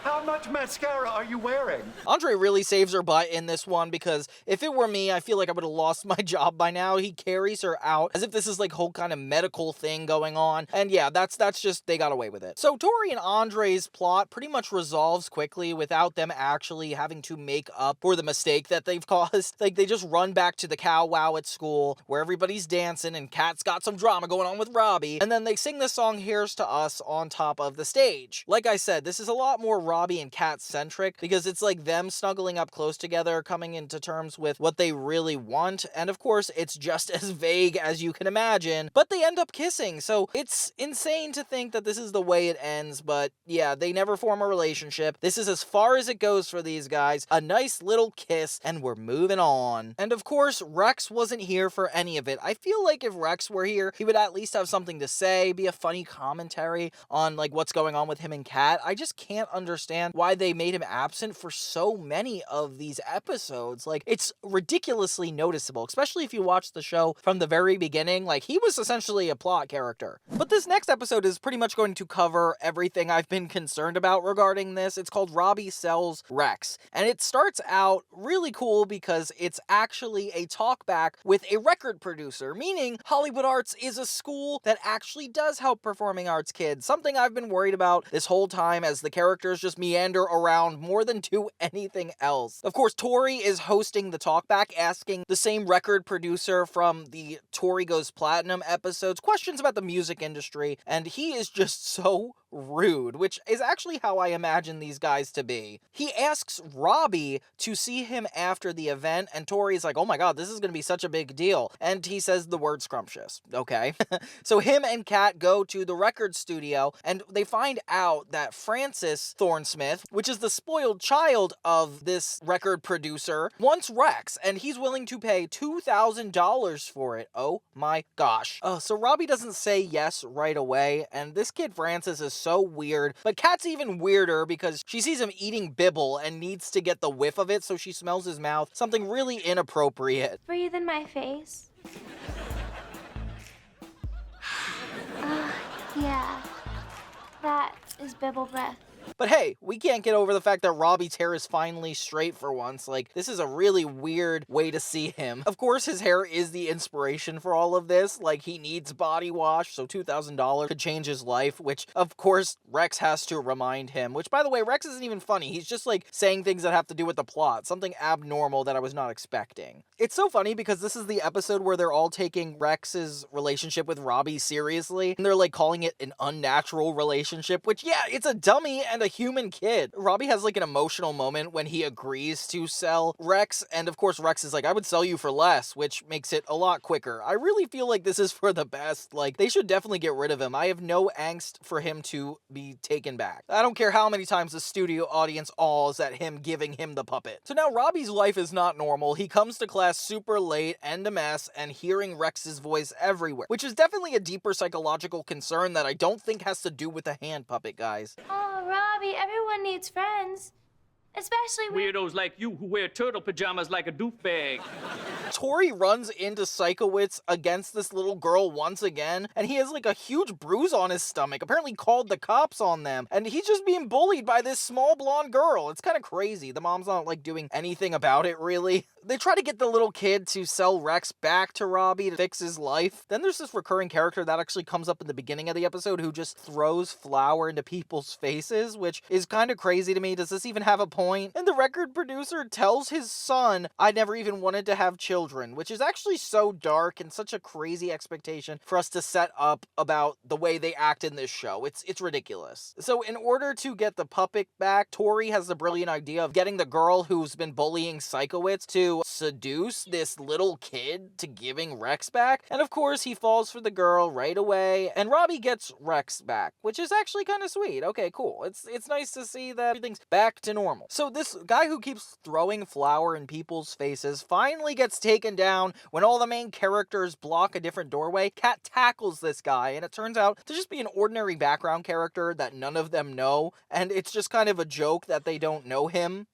[SPEAKER 10] How much mascara are you wearing?
[SPEAKER 3] Andre really saves her butt in this one because if it were me, I feel like I would have lost my job by now. He carries her out as if this is like whole kind of medical thing going on. And yeah, that's just, they got away with it. So Tori and Andre's plot pretty much resolves quickly without them actually having to make up for the mistake that they've caused. Like, they just run back to the cow wow at school where everybody's dancing and Kat's got some drama going on with Robbie. And then they sing the song Here's to Us on top of the stage. Like I said, this is a lot more Robbie and Kat centric because it's like them snuggling up close together, coming into terms with what they really want, and of course it's just as vague as you can imagine, but they end up kissing, so it's insane to think that this is the way it ends. But yeah, they never form a relationship. This is as far as it goes for these guys. A nice little kiss and we're moving on. And of course Rex wasn't here for any of it. I feel like if Rex were here, he would at least have something to say, be a funny commentary on like what's going on with him and Kat. I just can't understand why they made him absent for so many of these episodes. Like, it's ridiculously noticeable, especially if you watch the show from the very beginning. Like, he was essentially a plot character. But this next episode is pretty much going to cover everything I've been concerned about regarding this. It's called Robbie Sells Rex, and it starts out really cool because it's actually a talkback with a record producer, meaning Hollywood Arts is a school that actually does help performing arts kids, something I've been worried about this whole time as the characters just meander around more than do anything else. Of course, Tori is hosting the talkback, asking the same record producer from the Tori Goes Platinum episodes questions about the music industry, and he is just so rude, which is actually how I imagine these guys to be. He asks Robbie to see him after the event, and Tori's like, oh my god, this is gonna be such a big deal. And he says the word scrumptious. Okay. So him and Kat go to the record studio, and they find out that Francis Thornsmith, which is the spoiled child of this record producer, wants Rex, and he's willing to pay $2,000 for it. Oh my gosh. So Robbie doesn't say yes right away, and this kid Francis is so weird, but Kat's even weirder because she sees him eating Bibble and needs to get the whiff of it, so she smells his mouth, something really inappropriate.
[SPEAKER 4] Breathe in my face. Yeah. That is Bibble breath.
[SPEAKER 3] But hey, we can't get over the fact that Robbie's hair is finally straight for once. Like, this is a really weird way to see him. Of course, his hair is the inspiration for all of this. Like, he needs body wash, so $2,000 could change his life, which, of course, Rex has to remind him. Which, by the way, Rex isn't even funny. He's just, like, saying things that have to do with the plot. Something abnormal that I was not expecting. It's so funny because this is the episode where they're all taking Rex's relationship with Robbie seriously. And they're, like, calling it an unnatural relationship, which, yeah, it's a dummy and a human kid. Robbie has like an emotional moment when he agrees to sell Rex, and of course Rex is like, I would sell you for less, which makes it a lot quicker. I really feel like this is for the best. Like, they should definitely get rid of him. I have no angst for him to be taken back. I don't care how many times the studio audience awes at him giving him the puppet. So now Robbie's life is not normal. He comes to class super late and a mess and hearing Rex's voice everywhere, which is definitely a deeper psychological concern that I don't think has to do with the hand puppet, guys.
[SPEAKER 4] Oh, Robbie, everyone needs friends. Especially
[SPEAKER 5] weirdos like you who wear turtle pajamas like a doofbag.
[SPEAKER 3] Tori runs into Psychowitz against this little girl once again, and he has like a huge bruise on his stomach, apparently called the cops on them, and he's just being bullied by this small blonde girl. It's kind of crazy. The mom's not like doing anything about it, really. They try to get the little kid to sell Rex back to Robbie to fix his life. Then there's this recurring character that actually comes up in the beginning of the episode who just throws flour into people's faces, which is kind of crazy to me. Does this even have a point? And the record producer tells his son, I never even wanted to have children, which is actually so dark and such a crazy expectation for us to set up about the way they act in this show. It's ridiculous. So in order to get the puppet back, Tori has the brilliant idea of getting the girl who's been bullying Psychowitz to seduce this little kid to giving Rex back. And of course, he falls for the girl right away, and Robbie gets Rex back, which is actually kind of sweet. Okay, cool. It's nice to see that everything's back to normal. So this guy who keeps throwing flour in people's faces finally gets taken down when all the main characters block a different doorway. Kat tackles this guy, and it turns out to just be an ordinary background character that none of them know, and it's just kind of a joke that they don't know him,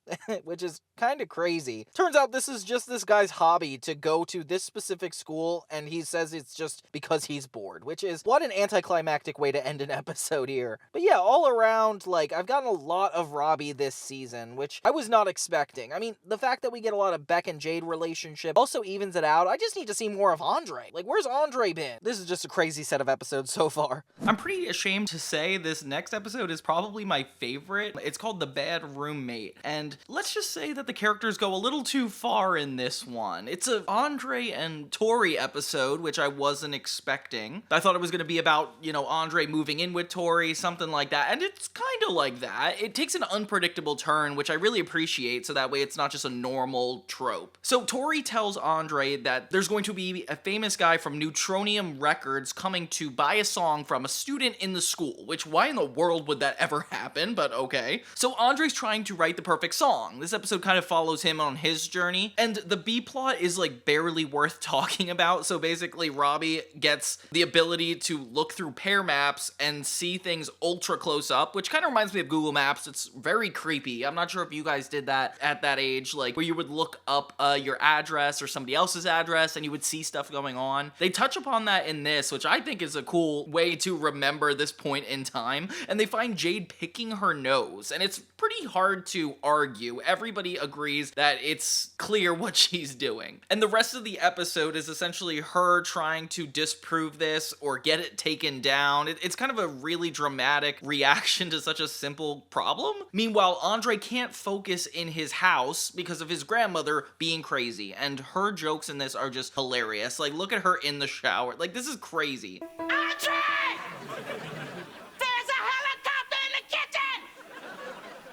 [SPEAKER 3] which is kind of crazy. Turns out this is just this guy's hobby to go to this specific school, and he says it's just because he's bored, which is what an anticlimactic way to end an episode here. But yeah, all around, like, I've gotten a lot of Robbie this season, which I was not expecting. I mean, the fact that we get a lot of Beck and Jade relationship also evens it out. I just need to see more of Andre. Like, where's Andre been? This is just a crazy set of episodes so far.
[SPEAKER 11] I'm pretty ashamed to say this next episode is probably my favorite. It's called The Bad Roommate, and let's just say that the characters go a little too far in this one. It's a Andre and Tori episode, which I wasn't expecting. I thought it was going to be about, you know, Andre moving in with Tori, something like that, and it's kind of like that. It takes an unpredictable turn, which I really appreciate, so that way it's not just a normal trope. So Tori tells Andre that there's going to be a famous guy from Neutronium Records coming to buy a song from a student in the school, which why in the world would that ever happen, but okay. So Andre's trying to write the perfect song. This episode kind of follows him on his journey, and the B-plot is like barely worth talking about. So basically Robbie gets the ability to look through pair maps and see things ultra close up, which kind of reminds me of Google Maps. It's very creepy. I'm not sure if you guys did that at that age, like where you would look up your address or somebody else's address and you would see stuff going on. They touch upon that in this, which I think is a cool way to remember this point in time. And they find Jade picking her nose, and it's pretty hard to argue. Everybody agrees that it's clear what she's doing. And the rest of the episode is essentially her trying to disprove this or get it taken down. It's kind of a really dramatic reaction to such a simple problem. Meanwhile, Andre can't focus in his house because of his grandmother being crazy, and her jokes in this are just hilarious. Like, look at her in the shower. Like, this is crazy.
[SPEAKER 12] Andre! There's a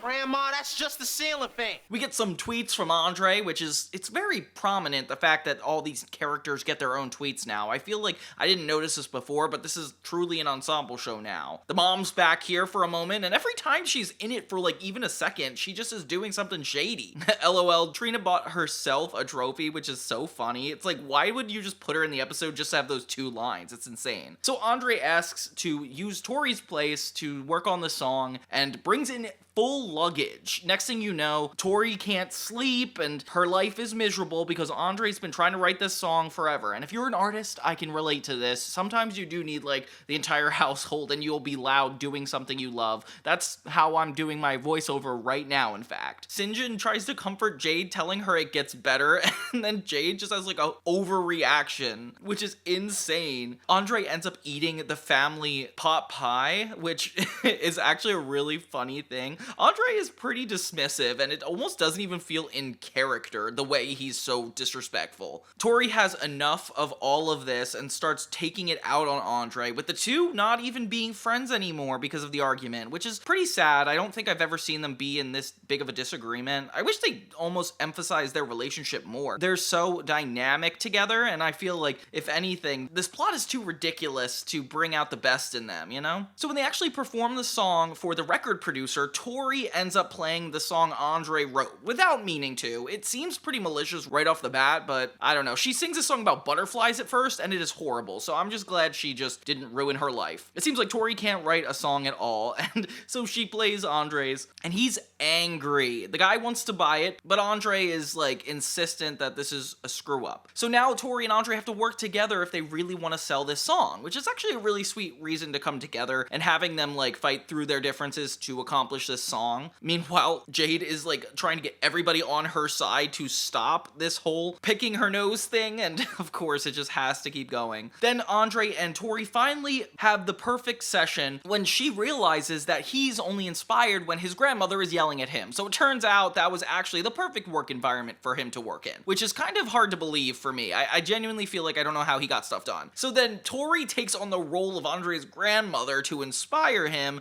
[SPEAKER 1] Grandma, that's just the ceiling fan.
[SPEAKER 11] We get some tweets from Andre, it's very prominent, the fact that all these characters get their own tweets now. I feel like I didn't notice this before, but this is truly an ensemble show now. The mom's back here for a moment, and every time she's in it for like even a second, she just is doing something shady. LOL, Trina bought herself a trophy, which is so funny. It's like, why would you just put her in the episode just to have those 2 lines? It's insane. So Andre asks to use Tori's place to work on the song and brings in full luggage. Next thing you know, Tori can't sleep and her life is miserable because Andre's been trying to write this song forever. And if you're an artist, I can relate to this. Sometimes you do need like the entire household and you'll be loud doing something you love. That's how I'm doing my voiceover right now, in fact. Sinjin tries to comfort Jade, telling her it gets better, and then Jade just has like a overreaction, which is insane. Andre ends up eating the family pot pie, which is actually a really funny thing. Andre is pretty dismissive, and it almost doesn't even feel in character the way he's so disrespectful. Tori has enough of all of this and starts taking it out on Andre, with the two not even being friends anymore because of the argument, which is pretty sad. I don't think I've ever seen them be in this big of a disagreement. I wish they almost emphasized their relationship more. They're so dynamic together, and I feel like, if anything, this plot is too ridiculous to bring out the best in them, you know? So when they actually perform the song for the record producer, Tori ends up playing the song Andre wrote, without meaning to. It seems pretty malicious right off the bat, but I don't know. She sings a song about butterflies at first, and it is horrible, so I'm just glad she just didn't ruin her life. It seems like Tori can't write a song at all, and so she plays Andre's, and he's angry. The guy wants to buy it, but Andre is like insistent that this is a screw up. So now Tori and Andre have to work together if they really want to sell this song, which is actually a really sweet reason to come together and having them like fight through their differences to accomplish this song. Meanwhile, Jade is like trying to get everybody on her side to stop this whole picking her nose thing, and of course it just has to keep going. Then Andre and Tori finally have the perfect session when she realizes that he's only inspired when his grandmother is yelling at him. So it turns out that was actually the perfect work environment for him to work in, which is kind of hard to believe for me. I genuinely feel like I don't know how he got stuff done. So then Tori takes on the role of Andre's grandmother to inspire him.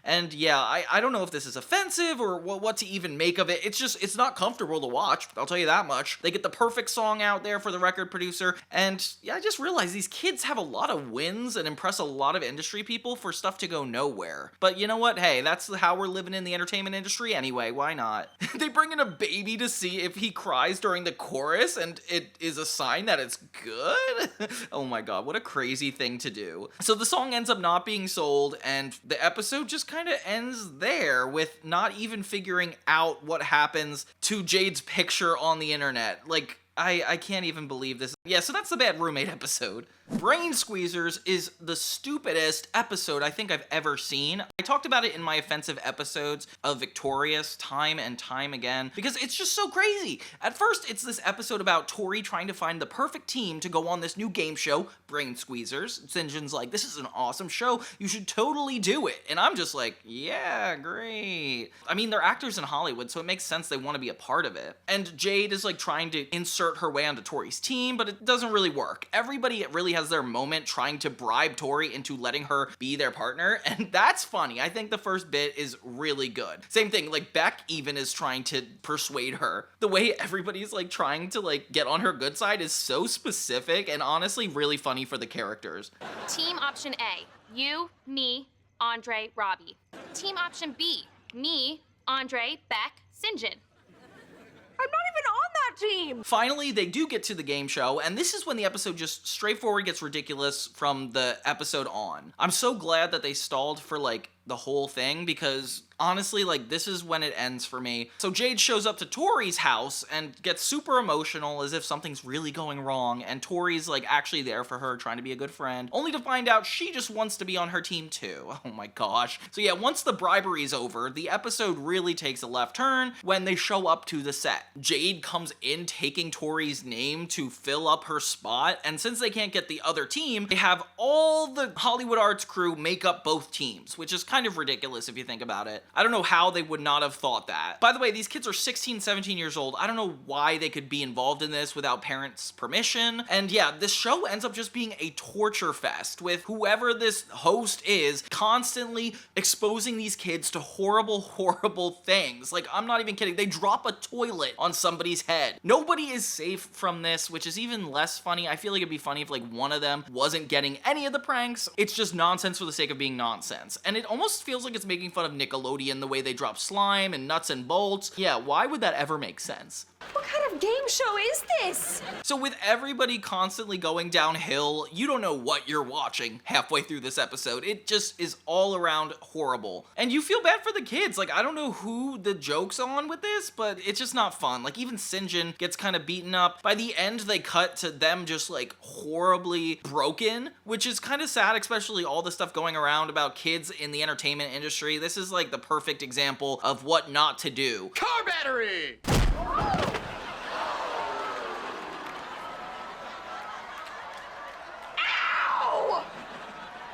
[SPEAKER 11] And yeah, I don't know if this is offensive or what to even make of it. It's not comfortable to watch, I'll tell you that much. They get the perfect song out there for the record producer, and yeah, I just realized these kids have a lot of wins and impress a lot of industry people for stuff to go nowhere. But you know what? Hey, that's how we're living in the entertainment industry anyway, why not? They bring in a baby to see if he cries during the chorus, and it is a sign that it's good? Oh my god, what a crazy thing to do. So the song ends up not being sold, and the episode just kind of ends there with not even figuring out what happens to Jade's picture on the internet. Like, I can't even believe this. Yeah, so that's the Bad Roommate episode. Brain Squeezers is the stupidest episode I think I've ever seen. I talked about it in my offensive episodes of Victorious time and time again because it's just so crazy. At first, it's this episode about Tori trying to find the perfect team to go on this new game show, Brain Squeezers. Sinjin's like, this is an awesome show, you should totally do it. And I'm just like, yeah, great. I mean, they're actors in Hollywood, so it makes sense they want to be a part of it. And Jade is like trying to insert her way onto Tori's team, but it doesn't really work. Everybody really has their moment trying to bribe Tori into letting her be their partner, and that's funny. I think the first bit is really good. Same thing, like Beck even is trying to persuade her. The way everybody's like trying to like get on her good side is so specific and honestly really funny for the characters.
[SPEAKER 12] Team option A, you, me, Andre, Robbie. Team option B, me, Andre, Beck, Sinjin.
[SPEAKER 2] I'm not even on that team!
[SPEAKER 11] Finally, they do get to the game show, and this is when the episode just straightforward gets ridiculous from the episode on. I'm so glad that they stalled for, like, the whole thing, because honestly, like, this is when it ends for me. So Jade shows up to Tori's house and gets super emotional as if something's really going wrong, and Tori's like actually there for her, trying to be a good friend, only to find out she just wants to be on her team too. Oh my gosh. So yeah, once the bribery is over, the episode really takes a left turn when they show up to the set. Jade comes in taking Tori's name to fill up her spot, and since they can't get the other team, they have all the Hollywood Arts crew make up both teams, which is kind kind of ridiculous if you think about it. I don't know how they would not have thought that. By the way, these kids are 16, 17 years old. I don't know why they could be involved in this without parents' permission. And yeah, this show ends up just being a torture fest with whoever this host is constantly exposing these kids to horrible, horrible things. Like, I'm not even kidding. They drop a toilet on somebody's head. Nobody is safe from this, which is even less funny. I feel like it'd be funny if like one of them wasn't getting any of the pranks. It's just nonsense for the sake of being nonsense. And it almost feels like it's making fun of Nickelodeon, the way they drop slime and nuts and bolts. Yeah, why would that ever make sense?
[SPEAKER 2] What kind of game show is this?
[SPEAKER 11] So with everybody constantly going downhill, you don't know what you're watching halfway through this episode. It just is all around horrible. And you feel bad for the kids. Like, I don't know who the joke's on with this, but it's just not fun. Like, even Sinjin gets kind of beaten up. By the end, they cut to them just like horribly broken, which is kind of sad, especially all the stuff going around about kids in the entertainment industry. This is like the perfect example of what not to do.
[SPEAKER 10] Car battery!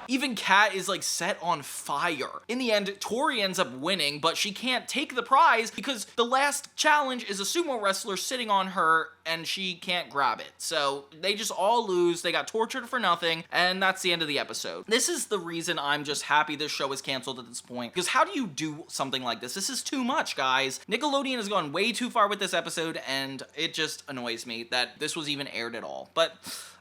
[SPEAKER 11] Even Kat is like set on fire. In the end, Tori ends up winning, but she can't take the prize because the last challenge is a sumo wrestler sitting on her and she can't grab it. So they just all lose. They got tortured for nothing, and that's the end of the episode. This is the reason I'm just happy this show is canceled at this point, because how do you do something like this? This is too much, guys. Nickelodeon has gone way too far with this episode, and it just annoys me that this was even aired at all. But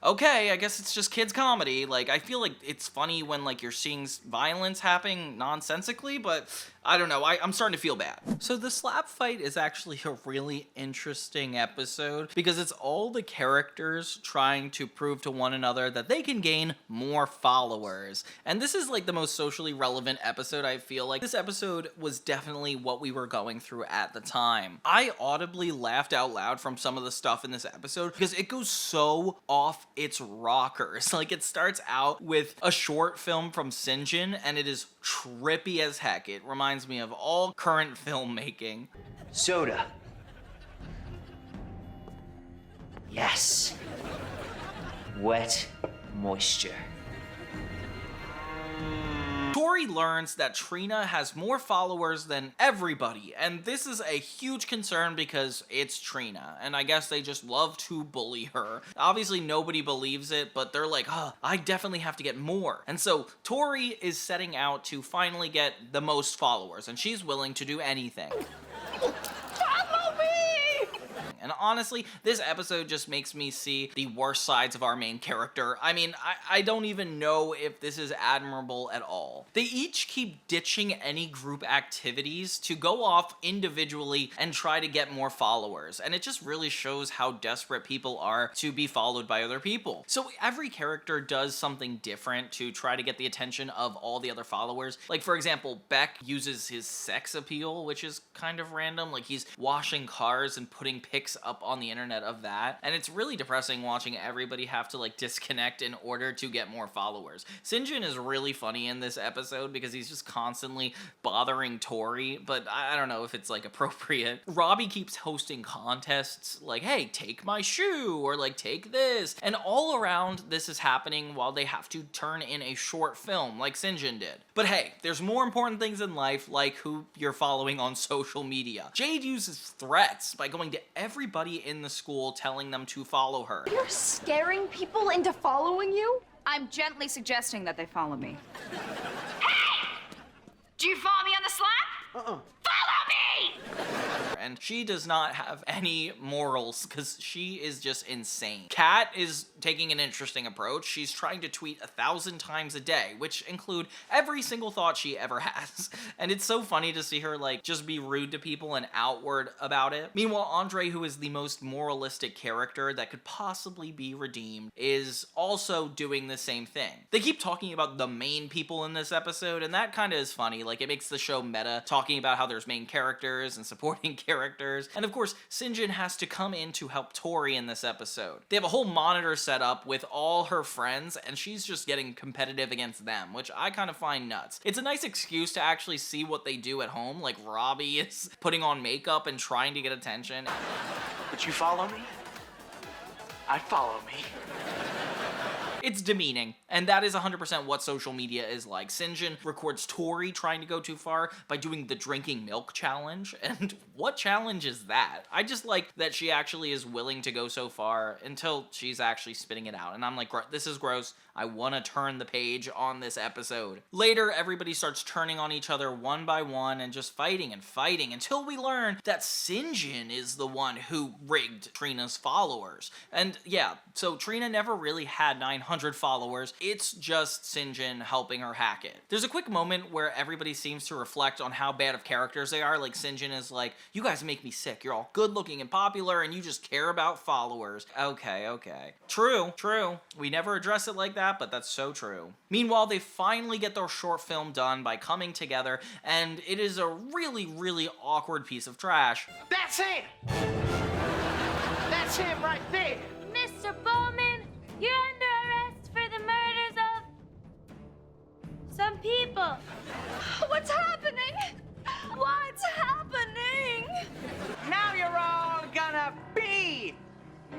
[SPEAKER 11] okay, I guess it's just kids comedy. Like, I feel like it's funny when like you're seeing violence happening nonsensically, but I don't know, I'm starting to feel bad. So the slap fight is actually a really interesting episode because it's all the characters trying to prove to one another that they can gain more followers. And this is like the most socially relevant episode, I feel like. This episode was definitely what we were going through at the time. I audibly laughed out loud from some of the stuff in this episode because it goes so off its rockers. Like, it starts out with a short film from Sinjin and it is trippy as heck. It reminds me of all current filmmaking.
[SPEAKER 8] Soda. Yes. Wet moisture.
[SPEAKER 11] Tori learns that Trina has more followers than everybody, and this is a huge concern because it's Trina, and I guess they just love to bully her. Obviously, nobody believes it, but they're like, oh, I definitely have to get more. And so Tori is setting out to finally get the most followers, and she's willing to do anything. And honestly, this episode just makes me see the worst sides of our main character. I mean, I don't even know if this is admirable at all. They each keep ditching any group activities to go off individually and try to get more followers. And it just really shows how desperate people are to be followed by other people. So every character does something different to try to get the attention of all the other followers. Like, for example, Beck uses his sex appeal, which is kind of random. Like, he's washing cars and putting pics up on the internet of that, and it's really depressing watching everybody have to like disconnect in order to get more followers. Sinjin is really funny in this episode because he's just constantly bothering Tori, but I don't know if it's like appropriate. Robbie keeps hosting contests like, hey, take my shoe, or like, take this, and all around this is happening while they have to turn in a short film like Sinjin did. But hey, there's more important things in life, like who you're following on social media. Jade uses threats by going to everybody in the school telling them to follow her.
[SPEAKER 13] You're scaring people into following you? I'm gently suggesting that they follow me.
[SPEAKER 12] Hey! Do you follow me on the Slack? Follow me!
[SPEAKER 11] And she does not have any morals because she is just insane. Kat is taking an interesting approach. She's trying to tweet 1,000 times a day, which include every single thought she ever has. And it's so funny to see her like just be rude to people and outward about it. Meanwhile, Andre, who is the most moralistic character that could possibly be redeemed, is also doing the same thing. They keep talking about the main people in this episode, and that kind of is funny. Like, it makes the show meta, talking about how there's main characters and supporting characters. And of course, Sinjin has to come in to help Tori in this episode. They have a whole monitor set up with all her friends, and she's just getting competitive against them, which I kind of find nuts. It's a nice excuse to actually see what they do at home, like Robbie is putting on makeup and trying to get attention.
[SPEAKER 1] Would you follow me? I'd follow me.
[SPEAKER 11] It's demeaning, and that is 100% what social media is like. Sinjin records Tori trying to go too far by doing the drinking milk challenge, and what challenge is that? I just like that she actually is willing to go so far until she's actually spitting it out, and I'm like, this is gross. I want to turn the page on this episode. Later, everybody starts turning on each other one by one and just fighting and fighting until we learn that Sinjin is the one who rigged Trina's followers. And yeah, so Trina never really had 900 followers. It's just Sinjin helping her hack it. There's a quick moment where everybody seems to reflect on how bad of characters they are. Like Sinjin is like, you guys make me sick. You're all good looking and popular and you just care about followers. Okay. True. We never address it like that, but that's so true. Meanwhile, they finally get their short film done by coming together, and it is a really, really awkward piece of trash.
[SPEAKER 7] That's him! That's him right there!
[SPEAKER 4] Mr. Bowman, you're under arrest for the murders of some people.
[SPEAKER 2] What's happening? What's happening?
[SPEAKER 7] Now you're all gonna be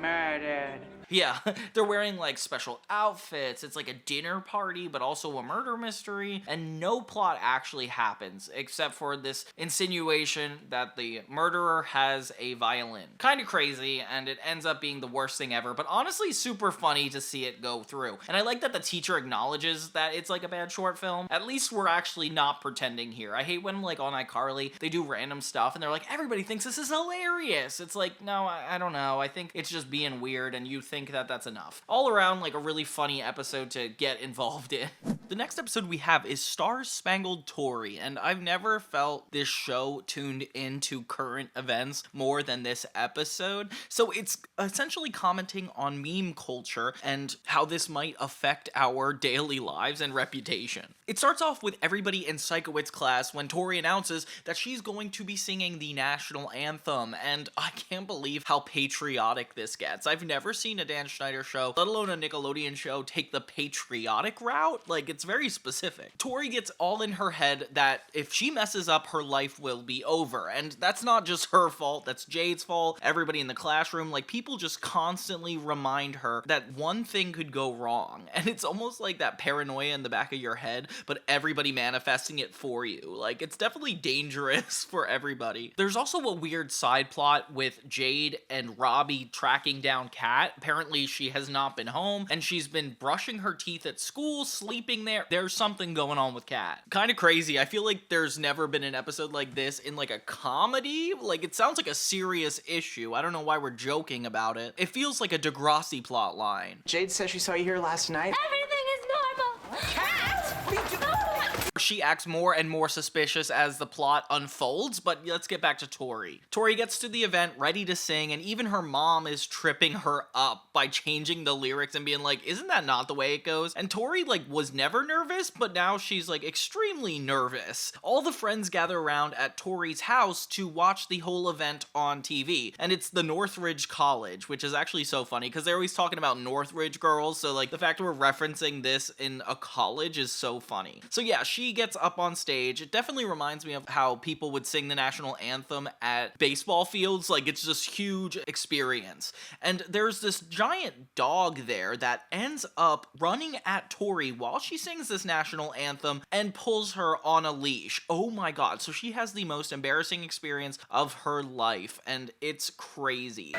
[SPEAKER 7] murdered.
[SPEAKER 11] Yeah, they're wearing like special outfits. It's like a dinner party, but also a murder mystery, and no plot actually happens except for this insinuation that the murderer has a violin. Kind of crazy, and it ends up being the worst thing ever, but honestly super funny to see it go through. And I like that the teacher acknowledges that it's like a bad short film. At least we're actually not pretending here. I hate when like on iCarly, they do random stuff and they're like, everybody thinks this is hilarious. It's like, no, I don't know. I think it's just being weird and you think that that's enough. All around, like a really funny episode to get involved in. The next episode we have is Stars Spangled Tori, and I've never felt this show tuned into current events more than this episode. So it's essentially commenting on meme culture and how this might affect our daily lives and reputation. It starts off with everybody in Psychowitz class when Tori announces that she's going to be singing the national anthem, and I can't believe how patriotic this gets. I've never seen a Dan Schneider show, let alone a Nickelodeon show, take the patriotic route. Like, it's very specific. Tori gets all in her head that if she messes up, her life will be over, and that's not just her fault, that's Jade's fault, everybody in the classroom, like, people just constantly remind her that one thing could go wrong, and it's almost like that paranoia in the back of your head, but everybody manifesting it for you. Like, it's definitely dangerous for everybody. There's also a weird side plot with Jade and Robbie tracking down Kat. Apparently she has not been home, and she's been brushing her teeth at school, sleeping there. There's something going on with Kat. Kind of crazy. I feel like there's never been an episode like this in like a comedy. Like, it sounds like a serious issue. I don't know why we're joking about it. It feels like a Degrassi plot line.
[SPEAKER 1] Jade says she saw you here last night.
[SPEAKER 4] Everything is normal. Cat!
[SPEAKER 11] She acts more and more suspicious as the plot unfolds, but let's get back to Tori. Tori gets to the event ready to sing, and even her mom is tripping her up by changing the lyrics and being like, isn't that not the way it goes? And Tori, like, was never nervous, but now she's, like, extremely nervous. All the friends gather around at Tori's house to watch the whole event on TV, and it's the Northridge College, which is actually so funny, because they're always talking about Northridge girls, so, like, the fact we're referencing this in a college is so funny. So yeah, she gets up on stage. It definitely reminds me of how people would sing the national anthem at baseball fields. Like, it's this huge experience. And there's this giant dog there that ends up running at Tori while she sings this national anthem and pulls her on a leash. Oh my god. So she has the most embarrassing experience of her life, and it's crazy.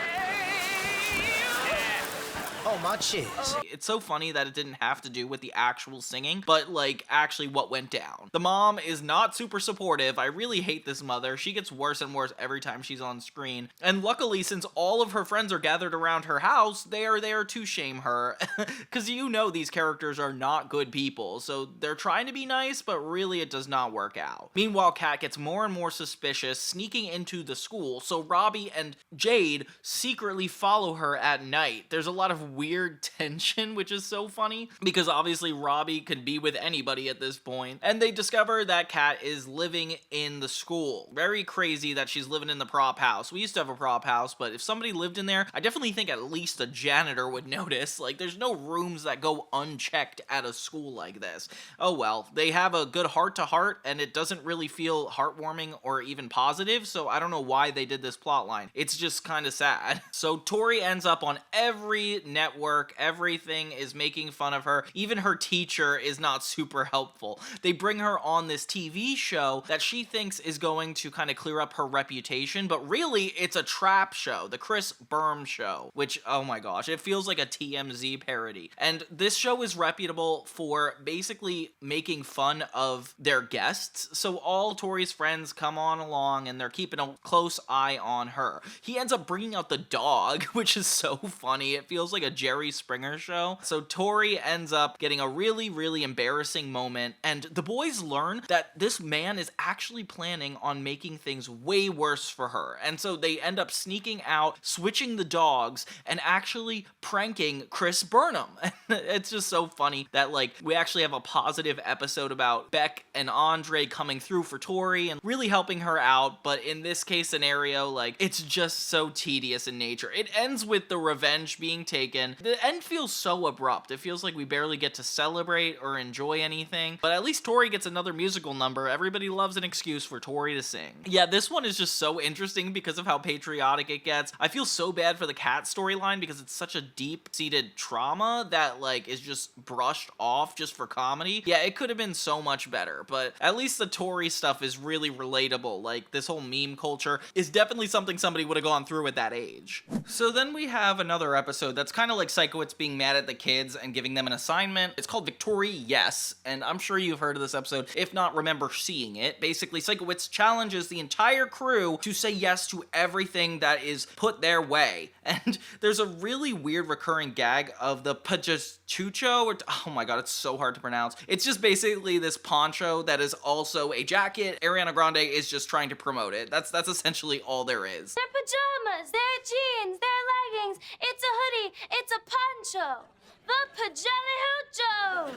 [SPEAKER 1] Oh, my cheese.
[SPEAKER 11] It's so funny that it didn't have to do with the actual singing, but like actually what went down. The mom is not super supportive. I really hate this mother. She gets worse and worse every time she's on screen. And luckily, since all of her friends are gathered around her house, they are there to shame her. Because you know these characters are not good people, so they're trying to be nice, but really it does not work out. Meanwhile, Kat gets more and more suspicious, sneaking into the school, so Robbie and Jade secretly follow her at night. There's a lot of weird tension, which is so funny, because obviously Robbie could be with anybody at this point, and they discover that Kat is living in the school. Very crazy that she's living in the prop house. We used to have a prop house, but if somebody lived in there, I definitely think at least a janitor would notice. Like, there's no rooms that go unchecked at a school like this. Oh well, they have a good heart-to-heart, and it doesn't really feel heartwarming or even positive, so I don't know why they did this plot line. It's just kind of sad. So Tori ends up on every at work. Everything is making fun of her. Even her teacher is not super helpful. They bring her on this TV show that she thinks is going to kind of clear up her reputation, but really it's a trap show, the Chris Berm show, which, oh my gosh, it feels like a TMZ parody. And this show is reputable for basically making fun of their guests. So all Tori's friends come on along and they're keeping a close eye on her. He ends up bringing out the dog, which is so funny. It feels like a Jerry Springer show. So Tori ends up getting a really, really embarrassing moment, and the boys learn that this man is actually planning on making things way worse for her. And so they end up sneaking out, switching the dogs, and actually pranking Chris Burnham. It's just so funny that, like, we actually have a positive episode about Beck and Andre coming through for Tori and really helping her out, but in this case scenario, like, it's just so tedious in nature. It ends with the revenge being taken. The end feels so abrupt. It feels like we barely get to celebrate or enjoy anything, but at least Tori gets another musical number. Everybody loves an excuse for Tori to sing. Yeah, this one is just so interesting because of how patriotic it gets. I feel so bad for the cat storyline because it's such a deep-seated trauma that, like, is just brushed off just for comedy. Yeah, it could have been so much better, but at least the Tori stuff is really relatable. Like, this whole meme culture is definitely something somebody would have gone through at that age. So then we have another episode that's kind of like Psychowitz being mad at the kids and giving them an assignment. It's called Victory Yes, and I'm sure you've heard of this episode. If not, remember seeing it. Basically, Psychowitz challenges the entire crew to say yes to everything that is put their way. And there's a really weird recurring gag of the pajachucho, or oh my god, it's so hard to pronounce. It's just basically this poncho that is also a jacket. Ariana Grande is just trying to promote it. That's essentially all there is.
[SPEAKER 4] They're pajamas, they're jeans, they're leggings, it's a hoodie, it's a poncho. The Pajali Hoocho!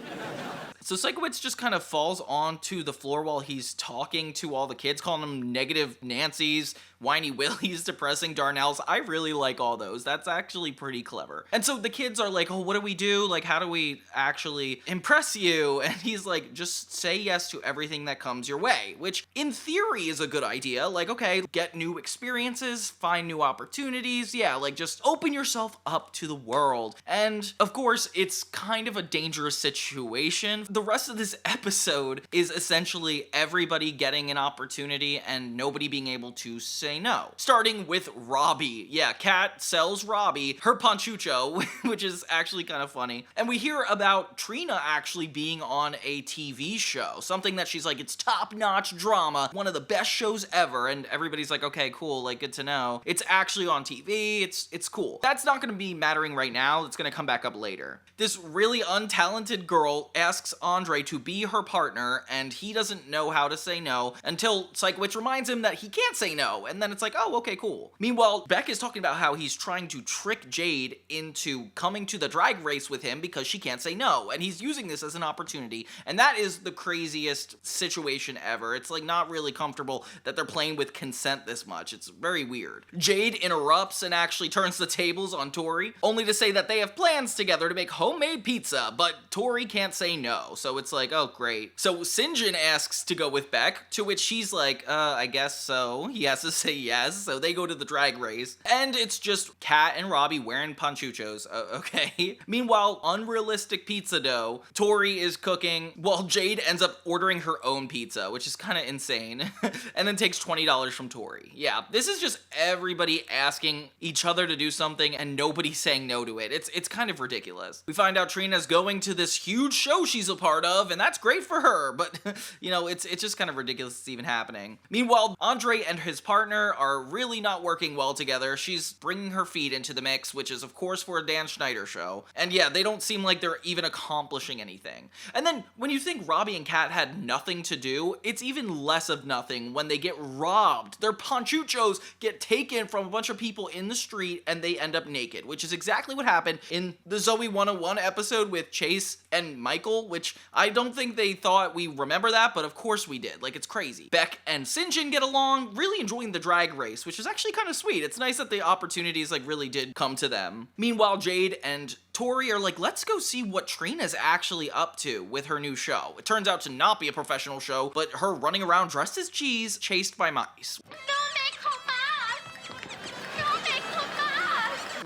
[SPEAKER 11] So Psychowitz just kind of falls onto the floor while he's talking to all the kids, calling them negative Nancys, whiny Willies, depressing Darnells. I really like all those. That's actually pretty clever. And so the kids are like, oh, what do we do? Like, how do we actually impress you? And he's like, just say yes to everything that comes your way, which in theory is a good idea. Like, okay, get new experiences, find new opportunities. Yeah, like just open yourself up to the world. And of course, it's kind of a dangerous situation. The rest of this episode is essentially everybody getting an opportunity and nobody being able to say no. Starting with Robbie. Yeah, Kat sells Robbie her ponchucho, which is actually kind of funny. And we hear about Trina actually being on a TV show. Something that she's like, it's top-notch drama, one of the best shows ever. And everybody's like, okay, cool, like, good to know. It's actually on TV, it's cool. That's not gonna be mattering right now, it's gonna come back up later. This really untalented girl asks Andre to be her partner, and he doesn't know how to say no until Psychowitz reminds him that he can't say no, and then it's like, oh, okay, cool. Meanwhile, Beck is talking about how he's trying to trick Jade into coming to the drag race with him because she can't say no, and he's using this as an opportunity, and that is the craziest situation ever. It's like not really comfortable that they're playing with consent this much. It's very weird. Jade interrupts and actually turns the tables on Tori, only to say that they have plans together to make homemade pizza, but Tori can't say no, so it's like, oh, great. So Sinjin asks to go with Beck, to which she's like, I guess so. He has to say yes, so they go to the drag race, and it's just Kat and Robbie wearing ponchuchos, okay. Meanwhile, unrealistic pizza dough, Tori is cooking, while Jade ends up ordering her own pizza, which is kind of insane, and then takes $20 from Tori. Yeah, this is just everybody asking each other to do something and nobody saying no to it. It's kind of ridiculous. We find out Trina's going to this huge show she's a part of, and that's great for her, but, you know, it's just kind of ridiculous it's even happening. Meanwhile, Andre and his partner are really not working well together. She's bringing her feet into the mix, which is, of course, for a Dan Schneider show. And yeah, they don't seem like they're even accomplishing anything. And then, when you think Robbie and Kat had nothing to do, it's even less of nothing when they get robbed. Their ponchuchos get taken from a bunch of people in the street, and they end up naked, which is exactly what happened in the Zoe 101 episode with Chase and Michael, which I don't think they thought we remember that, but of course we did. Like, it's crazy. Beck and Sinjin get along, really enjoying the drag race, which is actually kind of sweet. It's nice that the opportunities, like, really did come to them. Meanwhile, Jade and Tori are like, let's go see what Trina's actually up to with her new show. It turns out to not be a professional show, but her running around dressed as cheese, chased by mice.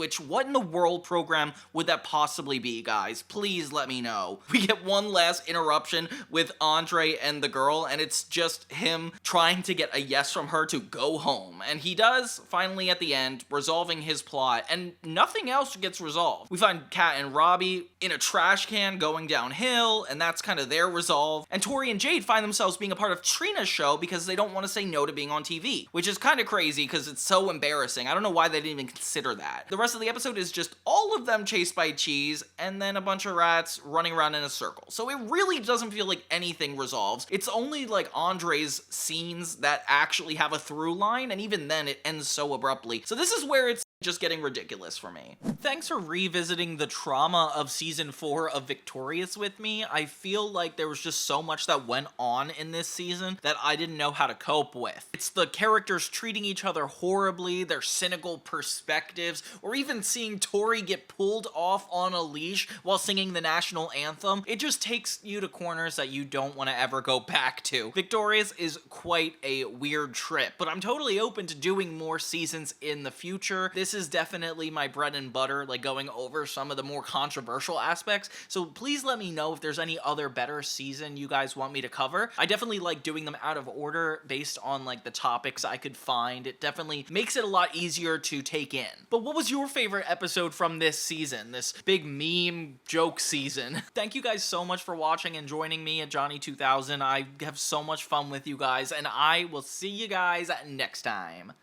[SPEAKER 11] which what in the world program would that possibly be, guys? Please let me know. We get one last interruption with Andre and the girl, and it's just him trying to get a yes from her to go home. And he does, finally at the end, resolving his plot, and nothing else gets resolved. We find Kat and Robbie in a trash can going downhill, and that's kind of their resolve. And Tori and Jade find themselves being a part of Trina's show because they don't want to say no to being on TV, which is kind of crazy because it's so embarrassing. I don't know why they didn't even consider that. The rest of the episode is just all of them chased by cheese, and then a bunch of rats running around in a circle. So it really doesn't feel like anything resolves. It's only like Andre's scenes that actually have a through line, and even then it ends so abruptly. So this is where it's just getting ridiculous for me. Thanks for revisiting the trauma of season 4 of Victorious with me. I feel like there was just so much that went on in this season that I didn't know how to cope with. It's the characters treating each other horribly, their cynical perspectives, or even seeing Tori get pulled off on a leash while singing the national anthem. It just takes you to corners that you don't want to ever go back to. Victorious is quite a weird trip, but I'm totally open to doing more seasons in the future. This is definitely my bread and butter, like going over some of the more controversial aspects, so please let me know if there's any other better season you guys want me to cover. I definitely like doing them out of order based on like the topics I could find. It definitely makes it a lot easier to take in. But what was your favorite episode from this season, this big meme joke season? Thank you guys so much for watching and joining me at Johnny 2000. I have so much fun with you guys, and I will see you guys next time.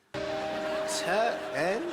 [SPEAKER 10] Turn